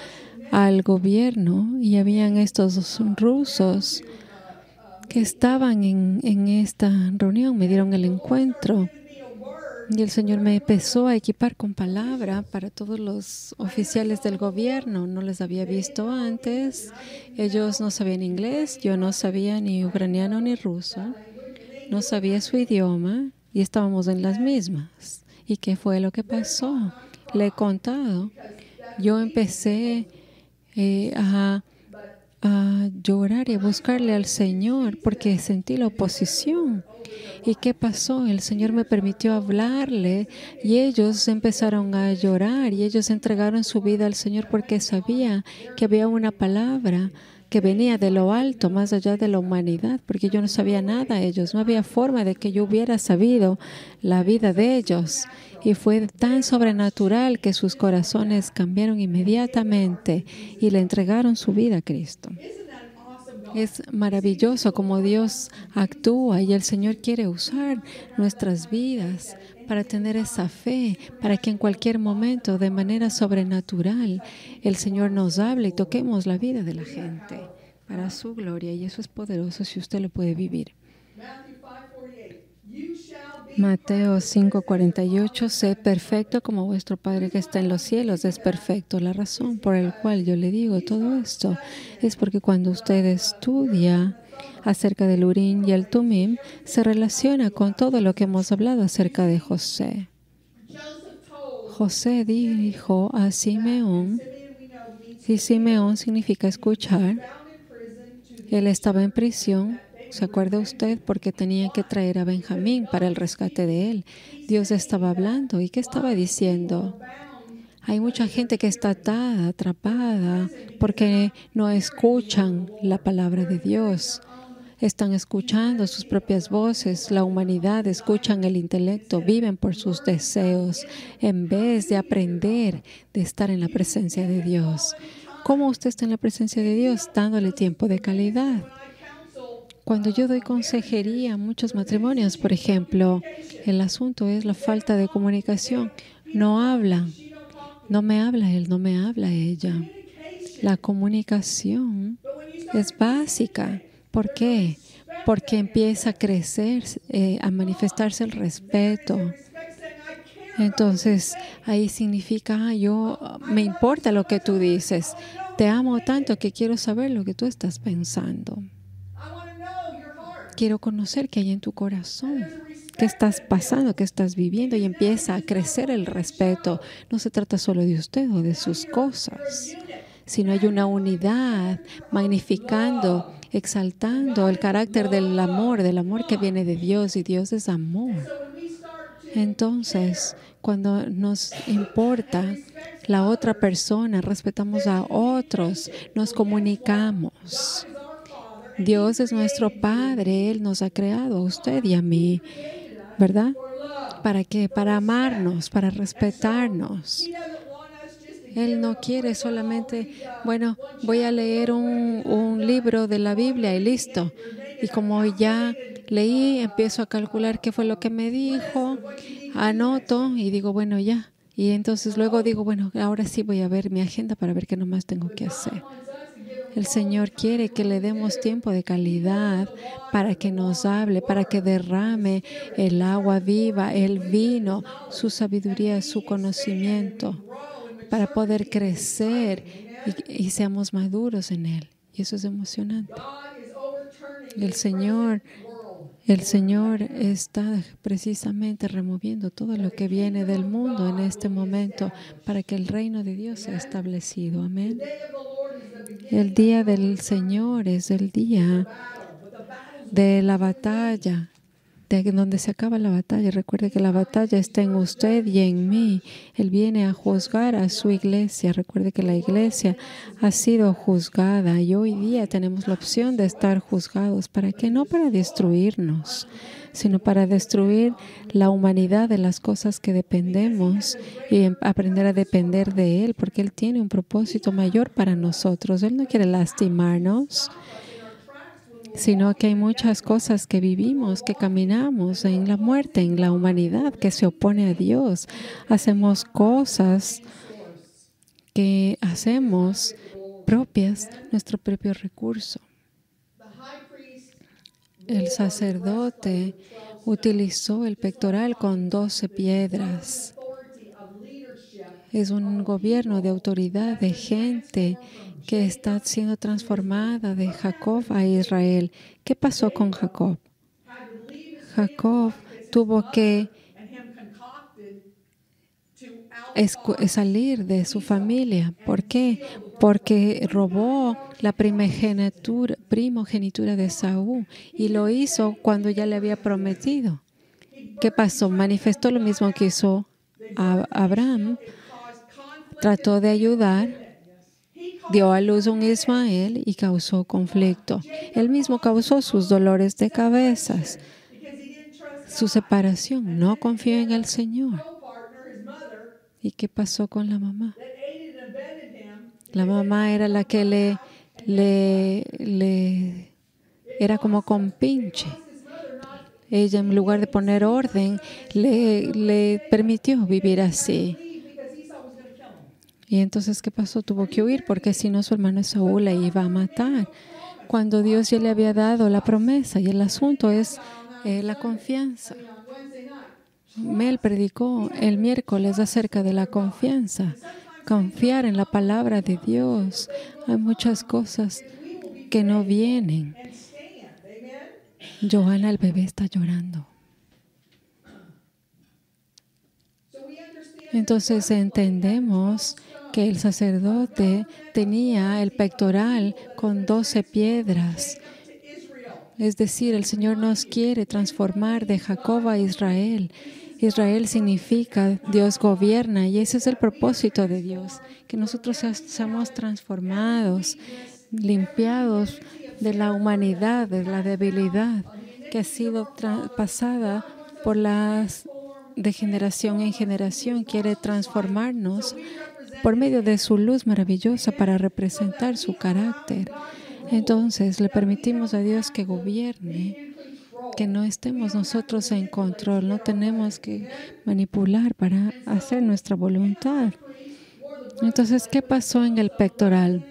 al gobierno, y habían estos rusos que estaban en esta reunión, me dieron el encuentro. Y el Señor me empezó a equipar con palabra para todos los oficiales del gobierno. No les había visto antes. Ellos no sabían inglés. Yo no sabía ni ucraniano ni ruso. No sabía su idioma y estábamos en las mismas. ¿Y qué fue lo que pasó? Le he contado. Yo empecé a llorar y a buscarle al Señor porque sentí la oposición. ¿Y qué pasó? El Señor me permitió hablarle y ellos empezaron a llorar y ellos entregaron su vida al Señor porque sabía que había una palabra que venía de lo alto, más allá de la humanidad, porque yo no sabía nada de ellos. No había forma de que yo hubiera sabido la vida de ellos. Y fue tan sobrenatural que sus corazones cambiaron inmediatamente y le entregaron su vida a Cristo. Es maravilloso como Dios actúa y el Señor quiere usar nuestras vidas para tener esa fe, para que en cualquier momento, de manera sobrenatural, el Señor nos hable y toquemos la vida de la gente para su gloria. Y eso es poderoso si usted lo puede vivir. Mateo 5:48, sé perfecto como vuestro Padre que está en los cielos es perfecto. La razón por la cual yo le digo todo esto es porque cuando usted estudia acerca del Urim y el Tumim, se relaciona con todo lo que hemos hablado acerca de José. José dijo a Simeón, y Simeón significa escuchar, él estaba en prisión. ¿Se acuerda usted? Porque tenía que traer a Benjamín para el rescate de él. Dios estaba hablando. ¿Y qué estaba diciendo? Hay mucha gente que está atada, atrapada, porque no escuchan la palabra de Dios. Están escuchando sus propias voces. La humanidad escuchan el intelecto, viven por sus deseos, en vez de aprender de estar en la presencia de Dios. ¿Cómo usted está en la presencia de Dios? Dándole tiempo de calidad. Cuando yo doy consejería a muchos matrimonios, por ejemplo, el asunto es la falta de comunicación. No hablan. No me habla él, no me habla ella. La comunicación es básica. ¿Por qué? Porque empieza a crecer, a manifestarse el respeto. Entonces, ahí significa, me importa lo que tú dices. Te amo tanto que quiero saber lo que tú estás pensando. Quiero conocer qué hay en tu corazón, qué estás pasando, qué estás viviendo, y empieza a crecer el respeto. No se trata solo de usted o de sus cosas, sino hay una unidad magnificando, exaltando el carácter del amor que viene de Dios, y Dios es amor. Entonces, cuando nos importa la otra persona, respetamos a otros, nos comunicamos. Dios es nuestro Padre. Él nos ha creado a usted y a mí, ¿verdad? ¿Para qué? Para amarnos, para respetarnos. Él no quiere solamente, bueno, voy a leer un libro de la Biblia y listo. Y como ya leí, empiezo a calcular qué fue lo que me dijo, anoto y digo, bueno, ya. Y entonces luego digo, bueno, ahora sí voy a ver mi agenda para ver qué nomás tengo que hacer. El Señor quiere que le demos tiempo de calidad para que nos hable, para que derrame el agua viva, el vino, su sabiduría, su conocimiento, para poder crecer y seamos maduros en Él. Y eso es emocionante. El Señor está precisamente removiendo todo lo que viene del mundo en este momento para que el reino de Dios sea establecido. Amén. El día del Señor es el día de la batalla. de donde se acaba la batalla. Recuerde que la batalla está en usted y en mí. Él viene a juzgar a su iglesia. Recuerde que la iglesia ha sido juzgada y hoy día tenemos la opción de estar juzgados. ¿Para qué? No para destruirnos, sino para destruir la humanidad de las cosas que dependemos y aprender a depender de Él, porque Él tiene un propósito mayor para nosotros. Él no quiere lastimarnos, sino que hay muchas cosas que vivimos, que caminamos en la muerte, en la humanidad que se opone a Dios. Hacemos cosas que hacemos propias, nuestro propio recurso. El sacerdote utilizó el pectoral con 12 piedras. Es un gobierno de autoridad, de gente que está siendo transformada de Jacob a Israel. ¿Qué pasó con Jacob? Jacob tuvo que salir de su familia. ¿Por qué? Porque robó la primogenitura de Saúl y lo hizo cuando ya le había prometido. ¿Qué pasó? Manifestó lo mismo que hizo Abraham. Trató de ayudar, dio a luz un Ismael y causó conflicto. Él mismo causó sus dolores de cabezas, su separación. No confió en el Señor. ¿Y qué pasó con la mamá? La mamá era la que le era como compinche. Ella, en lugar de poner orden, le permitió vivir así. Y entonces, ¿qué pasó? Tuvo que huir porque si no, su hermano Esaú la iba a matar. Cuando Dios ya le había dado la promesa. Y el asunto es la confianza. Mel predicó el miércoles acerca de la confianza. Confiar en la palabra de Dios. Hay muchas cosas que no vienen. Johanna, el bebé está llorando. Entonces entendemos que el sacerdote tenía el pectoral con 12 piedras. Es decir, el Señor nos quiere transformar de Jacob a Israel. Israel significa Dios gobierna y ese es el propósito de Dios, que nosotros seamos transformados, limpiados de la humanidad, de la debilidad que ha sido pasada por de generación en generación. Quiere transformarnos por medio de su luz maravillosa para representar su carácter. Entonces le permitimos a Dios que gobierne, que no estemos nosotros en control, no tenemos que manipular para hacer nuestra voluntad. Entonces, ¿qué pasó en el pectoral?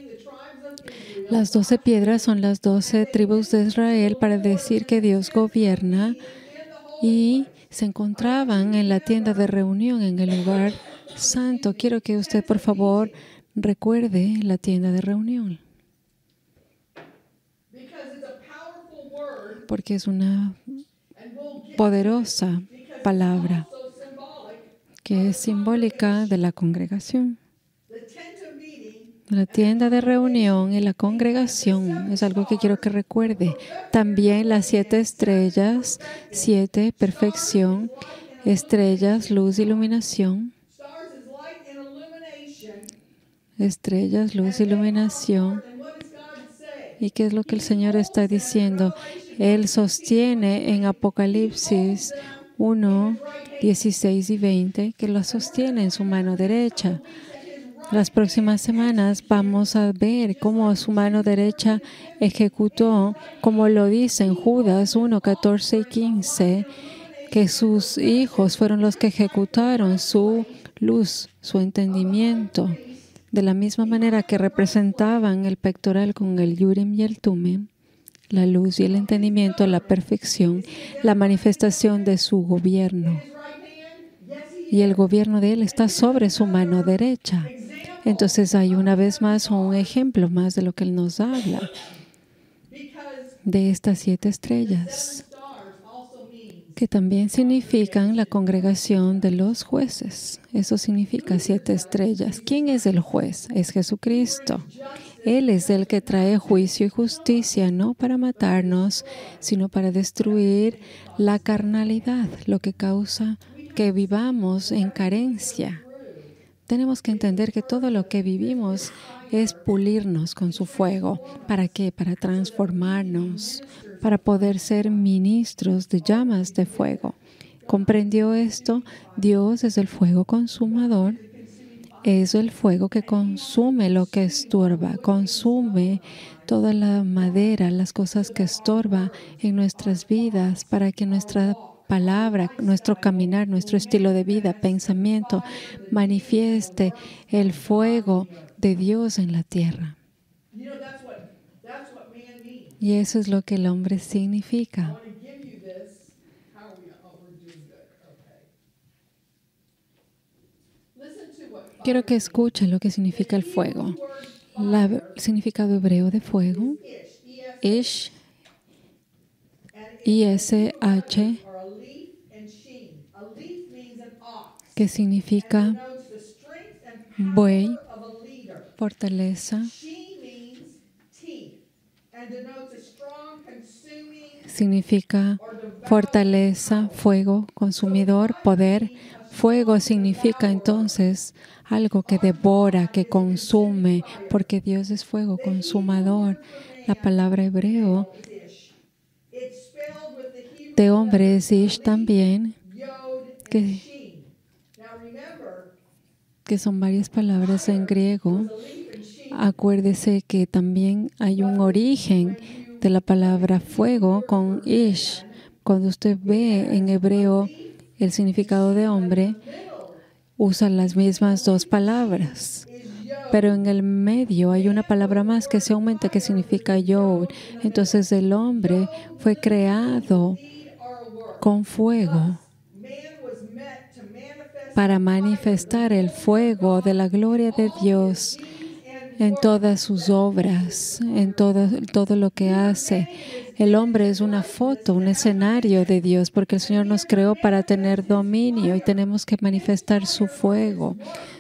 Las 12 piedras son las 12 tribus de Israel para decir que Dios gobierna y se encontraban en la tienda de reunión en el lugar santo. Quiero que usted, por favor, recuerde la tienda de reunión. Porque es una poderosa palabra que es simbólica de la congregación. La tienda de reunión y la congregación es algo que quiero que recuerde. También las 7 estrellas, 7, perfección, estrellas, luz, iluminación. Estrellas, luz, iluminación. ¿Y qué es lo que el Señor está diciendo? Él sostiene en Apocalipsis 1, 16 y 20, que lo sostiene en su mano derecha. Las próximas semanas vamos a ver cómo su mano derecha ejecutó, como lo dice en Judas 1, 14 y 15, que sus hijos fueron los que ejecutaron su luz, su entendimiento. De la misma manera que representaban el pectoral con el Urim y el Tumim, la luz y el entendimiento, la perfección, la manifestación de su gobierno. Y el gobierno de Él está sobre su mano derecha. Entonces hay una vez más un ejemplo más de lo que Él nos habla, de estas 7 estrellas, que también significan la congregación de los jueces. Eso significa 7 estrellas. ¿Quién es el juez? Es Jesucristo. Él es el que trae juicio y justicia, no para matarnos, sino para destruir la carnalidad, lo que causa que vivamos en carencia. Tenemos que entender que todo lo que vivimos es pulirnos con su fuego. ¿Para qué? Para transformarnos, para poder ser ministros de llamas de fuego. ¿Comprendió esto? Dios es el fuego consumador. Es el fuego que consume lo que estorba, consume toda la madera, las cosas que estorba en nuestras vidas para que nuestra palabra, nuestro caminar, nuestro estilo de vida, pensamiento, manifieste el fuego de Dios en la tierra. Y eso es lo que el hombre significa. Quiero que escuchen lo que significa el fuego. El significado hebreo de fuego, Ish, I-S-H, que significa buey, fortaleza, significa fortaleza, fuego, consumidor, poder. Fuego significa entonces algo que devora, que consume, porque Dios es fuego consumador. La palabra hebreo de hombre es Ish también, que son varias palabras en griego. Acuérdese que también hay un origen de la palabra fuego con Ish. Cuando usted ve en hebreo el significado de hombre, usa las mismas dos palabras. Pero en el medio hay una palabra más que se aumenta que significa yod. Entonces el hombre fue creado con fuego para manifestar el fuego de la gloria de Dios en todas sus obras, en todo lo que hace. El hombre es una foto, un escenario de Dios, porque el Señor nos creó para tener dominio y tenemos que manifestar su fuego.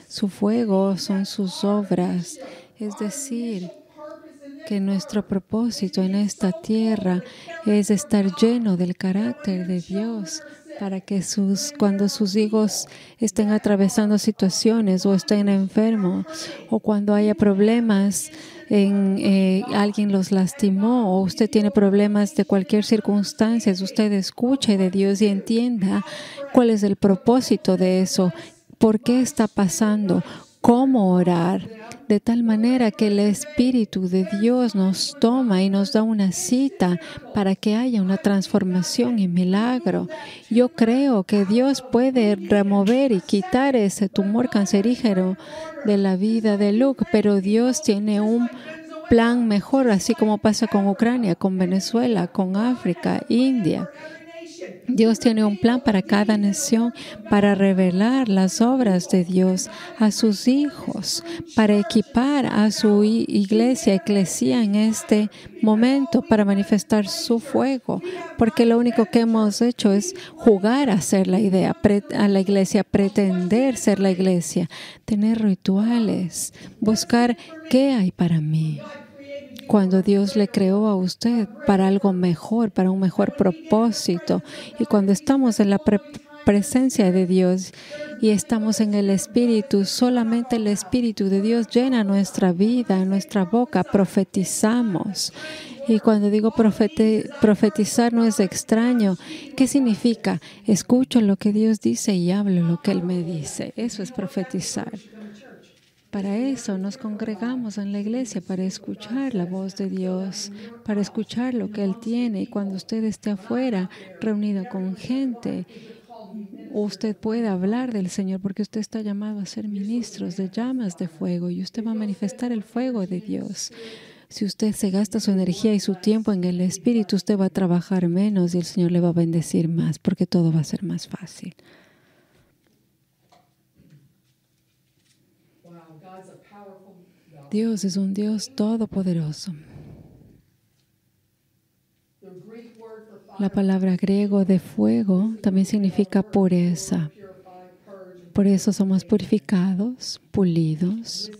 Su fuego son sus obras. Es decir, que nuestro propósito en esta tierra es estar lleno del carácter de Dios, para que cuando sus hijos estén atravesando situaciones o estén enfermos o cuando haya problemas, alguien los lastimó o usted tiene problemas de cualquier circunstancia, usted escuche de Dios y entienda cuál es el propósito de eso, por qué está pasando, cómo orar, de tal manera que el Espíritu de Dios nos toma y nos da una cita para que haya una transformación y milagro. Yo creo que Dios puede remover y quitar ese tumor cancerígeno de la vida de Luke, pero Dios tiene un plan mejor, así como pasa con Ucrania, con Venezuela, con África, India. Dios tiene un plan para cada nación, para revelar las obras de Dios a sus hijos, para equipar a su eclesia en este momento, para manifestar su fuego. Porque lo único que hemos hecho es jugar a ser la idea, a la iglesia, pretender ser la iglesia, tener rituales, buscar qué hay para mí. Cuando Dios le creó a usted para algo mejor, para un mejor propósito. Y cuando estamos en la presencia de Dios y estamos en el Espíritu, solamente el Espíritu de Dios llena nuestra vida, nuestra boca, profetizamos. Y cuando digo profetizar no es extraño. ¿Qué significa? Escucho lo que Dios dice y hablo lo que Él me dice. Eso es profetizar. Para eso nos congregamos en la iglesia, para escuchar la voz de Dios, para escuchar lo que Él tiene. Y cuando usted esté afuera, reunido con gente, usted puede hablar del Señor, porque usted está llamado a ser ministros de llamas de fuego y usted va a manifestar el fuego de Dios. Si usted se gasta su energía y su tiempo en el Espíritu, usted va a trabajar menos y el Señor le va a bendecir más, porque todo va a ser más fácil. Dios es un Dios todopoderoso. La palabra griego de fuego también significa pureza. Por eso somos purificados, pulidos.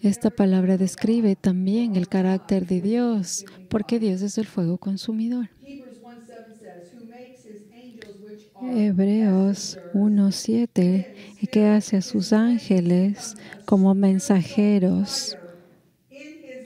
Esta palabra describe también el carácter de Dios, porque Dios es el fuego consumidor. Hebreos 1:7, que hace a sus ángeles como mensajeros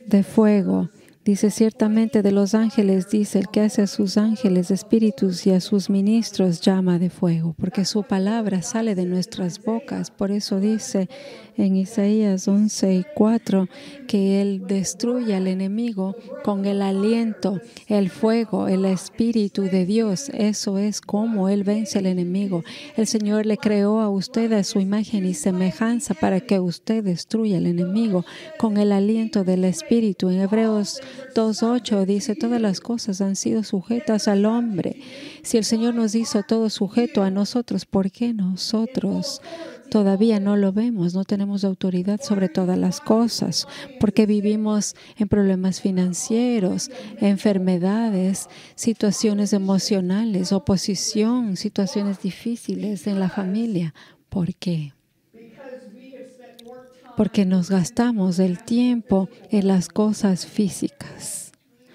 de fuego. Dice, ciertamente de los ángeles, dice, el que hace a sus ángeles espíritus y a sus ministros llama de fuego, porque su palabra sale de nuestras bocas. Por eso dice en Isaías 11:4 que Él destruye al enemigo con el aliento, el fuego, el espíritu de Dios. Eso es como Él vence al enemigo. El Señor le creó a usted a su imagen y semejanza para que usted destruya al enemigo con el aliento del espíritu. En Hebreos 2:8 dice, todas las cosas han sido sujetas al hombre. Si el Señor nos hizo todo sujeto a nosotros, ¿por qué nosotros todavía no lo vemos? No tenemos autoridad sobre todas las cosas, porque vivimos en problemas financieros, enfermedades, situaciones emocionales, oposición, situaciones difíciles en la familia. ¿Por qué? Porque nos gastamos el tiempo en las cosas físicas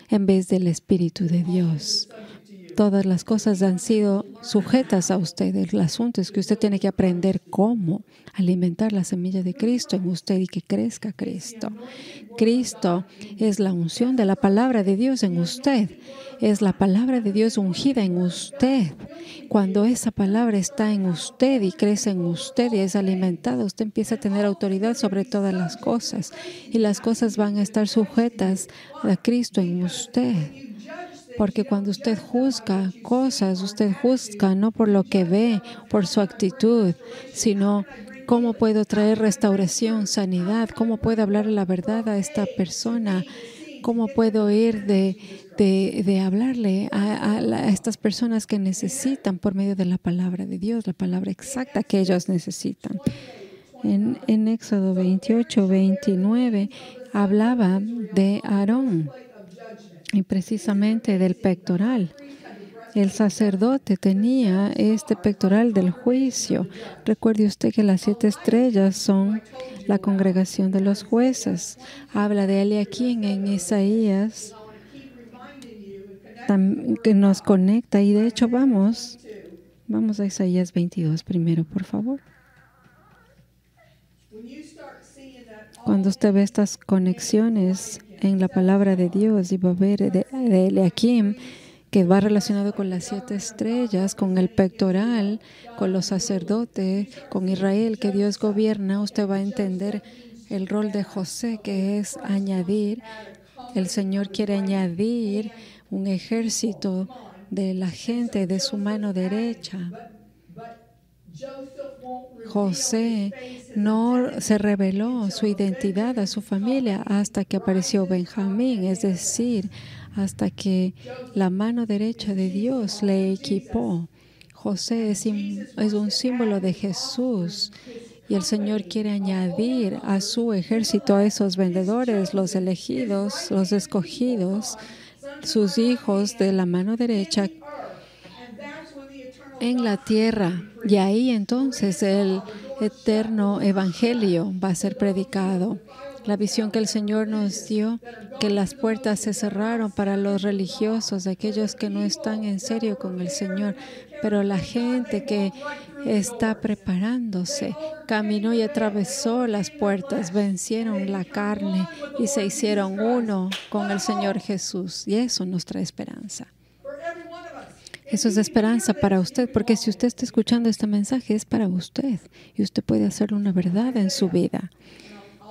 en vez del Espíritu de Dios. Todas las cosas han sido sujetas a usted. El asunto es que usted tiene que aprender cómo alimentar la semilla de Cristo en usted y que crezca Cristo. Cristo es la unción de la palabra de Dios en usted. Es la palabra de Dios ungida en usted. Cuando esa palabra está en usted y crece en usted y es alimentada, usted empieza a tener autoridad sobre todas las cosas. Y las cosas van a estar sujetas a Cristo en usted. Porque cuando usted juzga cosas, usted juzga no por lo que ve, por su actitud, sino cómo puedo traer restauración, sanidad, cómo puedo hablar la verdad a esta persona, cómo puedo ir de hablarle a estas personas que necesitan por medio de la palabra de Dios, la palabra exacta que ellos necesitan. En Éxodo 28:29 hablaba de Aarón. Y precisamente del pectoral. El sacerdote tenía este pectoral del juicio. Recuerde usted que las 7 estrellas son la congregación de los jueces. Habla de Eliaquim en Isaías, que nos conecta. Y de hecho vamos a Isaías 22 primero, por favor. Cuando usted ve estas conexiones en la palabra de Dios y va a ver de Eliaquim, que va relacionado con las 7 estrellas, con el pectoral, con los sacerdotes, con Israel, que Dios gobierna, usted va a entender el rol de José, que es añadir. El Señor quiere añadir un ejército de la gente de su mano derecha. José no se reveló su identidad a su familia hasta que apareció Benjamín, es decir, hasta que la mano derecha de Dios le equipó. José es un símbolo de Jesús y el Señor quiere añadir a su ejército a esos vendedores, los elegidos, los escogidos, sus hijos de la mano derecha en la tierra. Y ahí entonces el eterno evangelio va a ser predicado. La visión que el Señor nos dio, que las puertas se cerraron para los religiosos, aquellos que no están en serio con el Señor, pero la gente que está preparándose caminó y atravesó las puertas, vencieron la carne y se hicieron uno con el Señor Jesús. Y eso nos trae esperanza. Eso es esperanza para usted, porque si usted está escuchando este mensaje es para usted y usted puede hacer una verdad en su vida.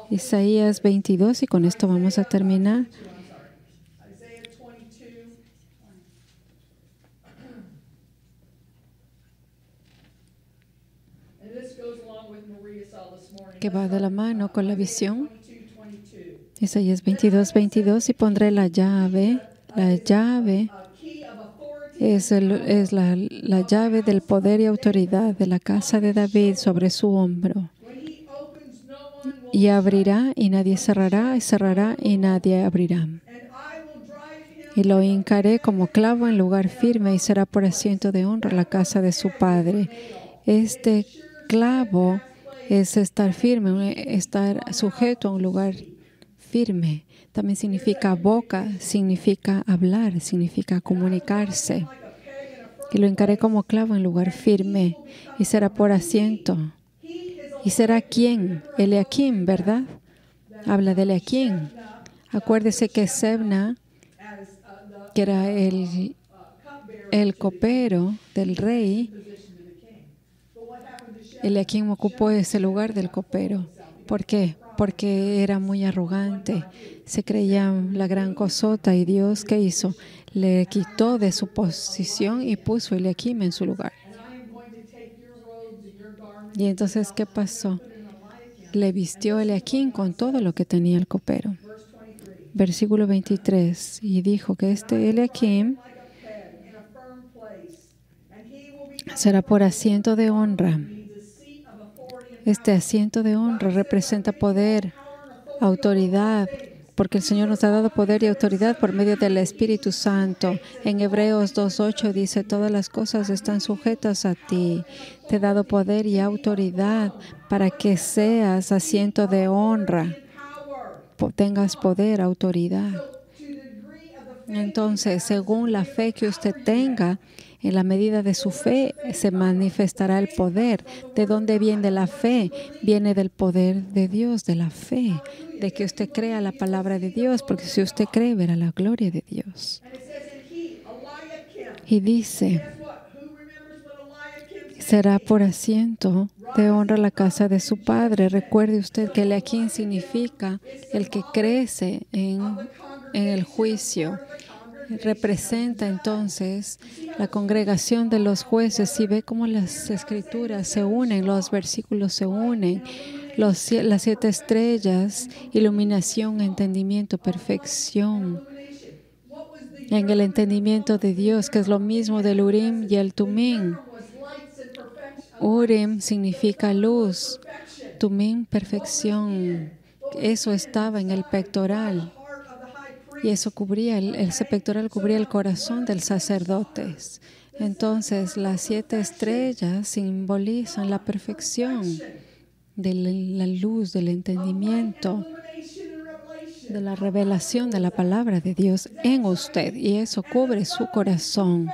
Isaías 22, y con esto vamos a terminar. Que va de la mano con la visión. Isaías 22:22, y pondré la llave. La llave es la llave del poder y autoridad de la casa de David sobre su hombro. Y abrirá y nadie cerrará, y cerrará y nadie abrirá. Y lo hincaré como clavo en lugar firme y será por asiento de honra la casa de su padre. Este clavo es estar firme, estar sujeto a un lugar firme. También significa boca, significa hablar, significa comunicarse. Y lo encaré como clavo en lugar firme, y será por asiento. ¿Y será quién? Eliakim, ¿verdad? Habla de Eliakim. Acuérdese que Sebna, que era el copero del rey, Eliakim ocupó ese lugar del copero. ¿Por qué? Porque era muy arrogante, se creía la gran cosota y Dios, ¿qué hizo? Le quitó de su posición y puso a Eliakim en su lugar. Y entonces, ¿qué pasó? Le vistió a Eliakim con todo lo que tenía el copero. Versículo 23, y dijo que este Eliakim será por asiento de honra. Este asiento de honra representa poder, autoridad, porque el Señor nos ha dado poder y autoridad por medio del Espíritu Santo. En Hebreos 2:8 dice, todas las cosas están sujetas a ti. Te he dado poder y autoridad para que seas asiento de honra, tengas poder, autoridad. Entonces, según la fe que usted tenga, en la medida de su fe se manifestará el poder. ¿De dónde viene la fe? Viene del poder de Dios, de la fe, de que usted crea la palabra de Dios, porque si usted cree, verá la gloria de Dios. Y dice, será por asiento de honra la casa de su padre. Recuerde usted que Eliakim significa el que crece en el juicio. Representa entonces la congregación de los jueces. Si ve cómo las escrituras se unen, los versículos se unen, las 7 estrellas, iluminación, entendimiento, perfección. En el entendimiento de Dios, que es lo mismo del Urim y el Tumim. Urim significa luz, Tumim, perfección. Eso estaba en el pectoral. Y eso cubría, ese pectoral cubría el corazón del sacerdote. Entonces, las 7 estrellas simbolizan la perfección de la luz, del entendimiento, de la revelación de la palabra de Dios en usted. Y eso cubre su corazón.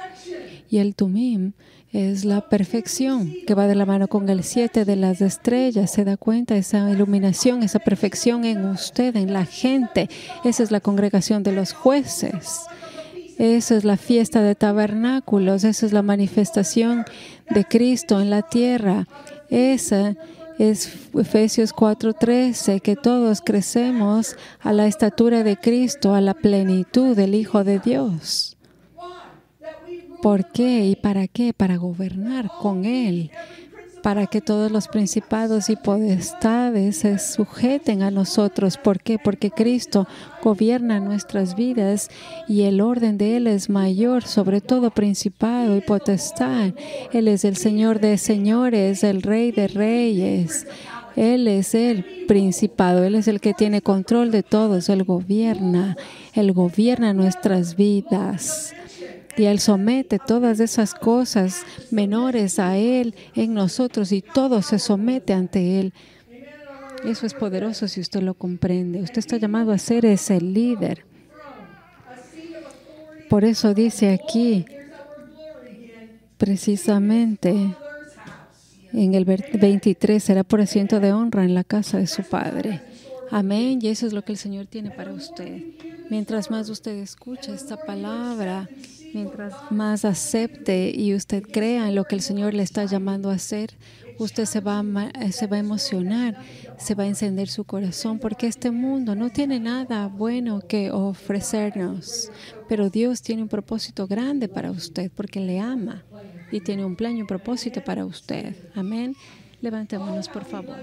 Y el Tumim es la perfección que va de la mano con el 7 de las estrellas. ¿Se da cuenta? Esa iluminación, esa perfección en usted, en la gente. Esa es la congregación de los jueces. Esa es la fiesta de tabernáculos. Esa es la manifestación de Cristo en la tierra. Esa es Efesios 4:13, que todos crecemos a la estatura de Cristo, a la plenitud del Hijo de Dios. ¿Por qué y para qué? Para gobernar con Él, para que todos los principados y potestades se sujeten a nosotros. ¿Por qué? Porque Cristo gobierna nuestras vidas y el orden de Él es mayor sobre todo principado y potestad. Él es el Señor de señores, el Rey de reyes. Él es el principado, Él es el que tiene control de todos. Él gobierna nuestras vidas. Y Él somete todas esas cosas menores a Él en nosotros y todo se somete ante Él. Eso es poderoso si usted lo comprende. Usted está llamado a ser ese líder. Por eso dice aquí, precisamente en el 23, será por asiento de honra en la casa de su Padre. Amén. Y eso es lo que el Señor tiene para usted. Mientras más usted escucha esta palabra, mientras más acepte y usted crea en lo que el Señor le está llamando a hacer, usted se va a emocionar, se va a encender su corazón, porque este mundo no tiene nada bueno que ofrecernos. Pero Dios tiene un propósito grande para usted, porque le ama y tiene un plan y un propósito para usted. Amén. Levantémonos, por favor.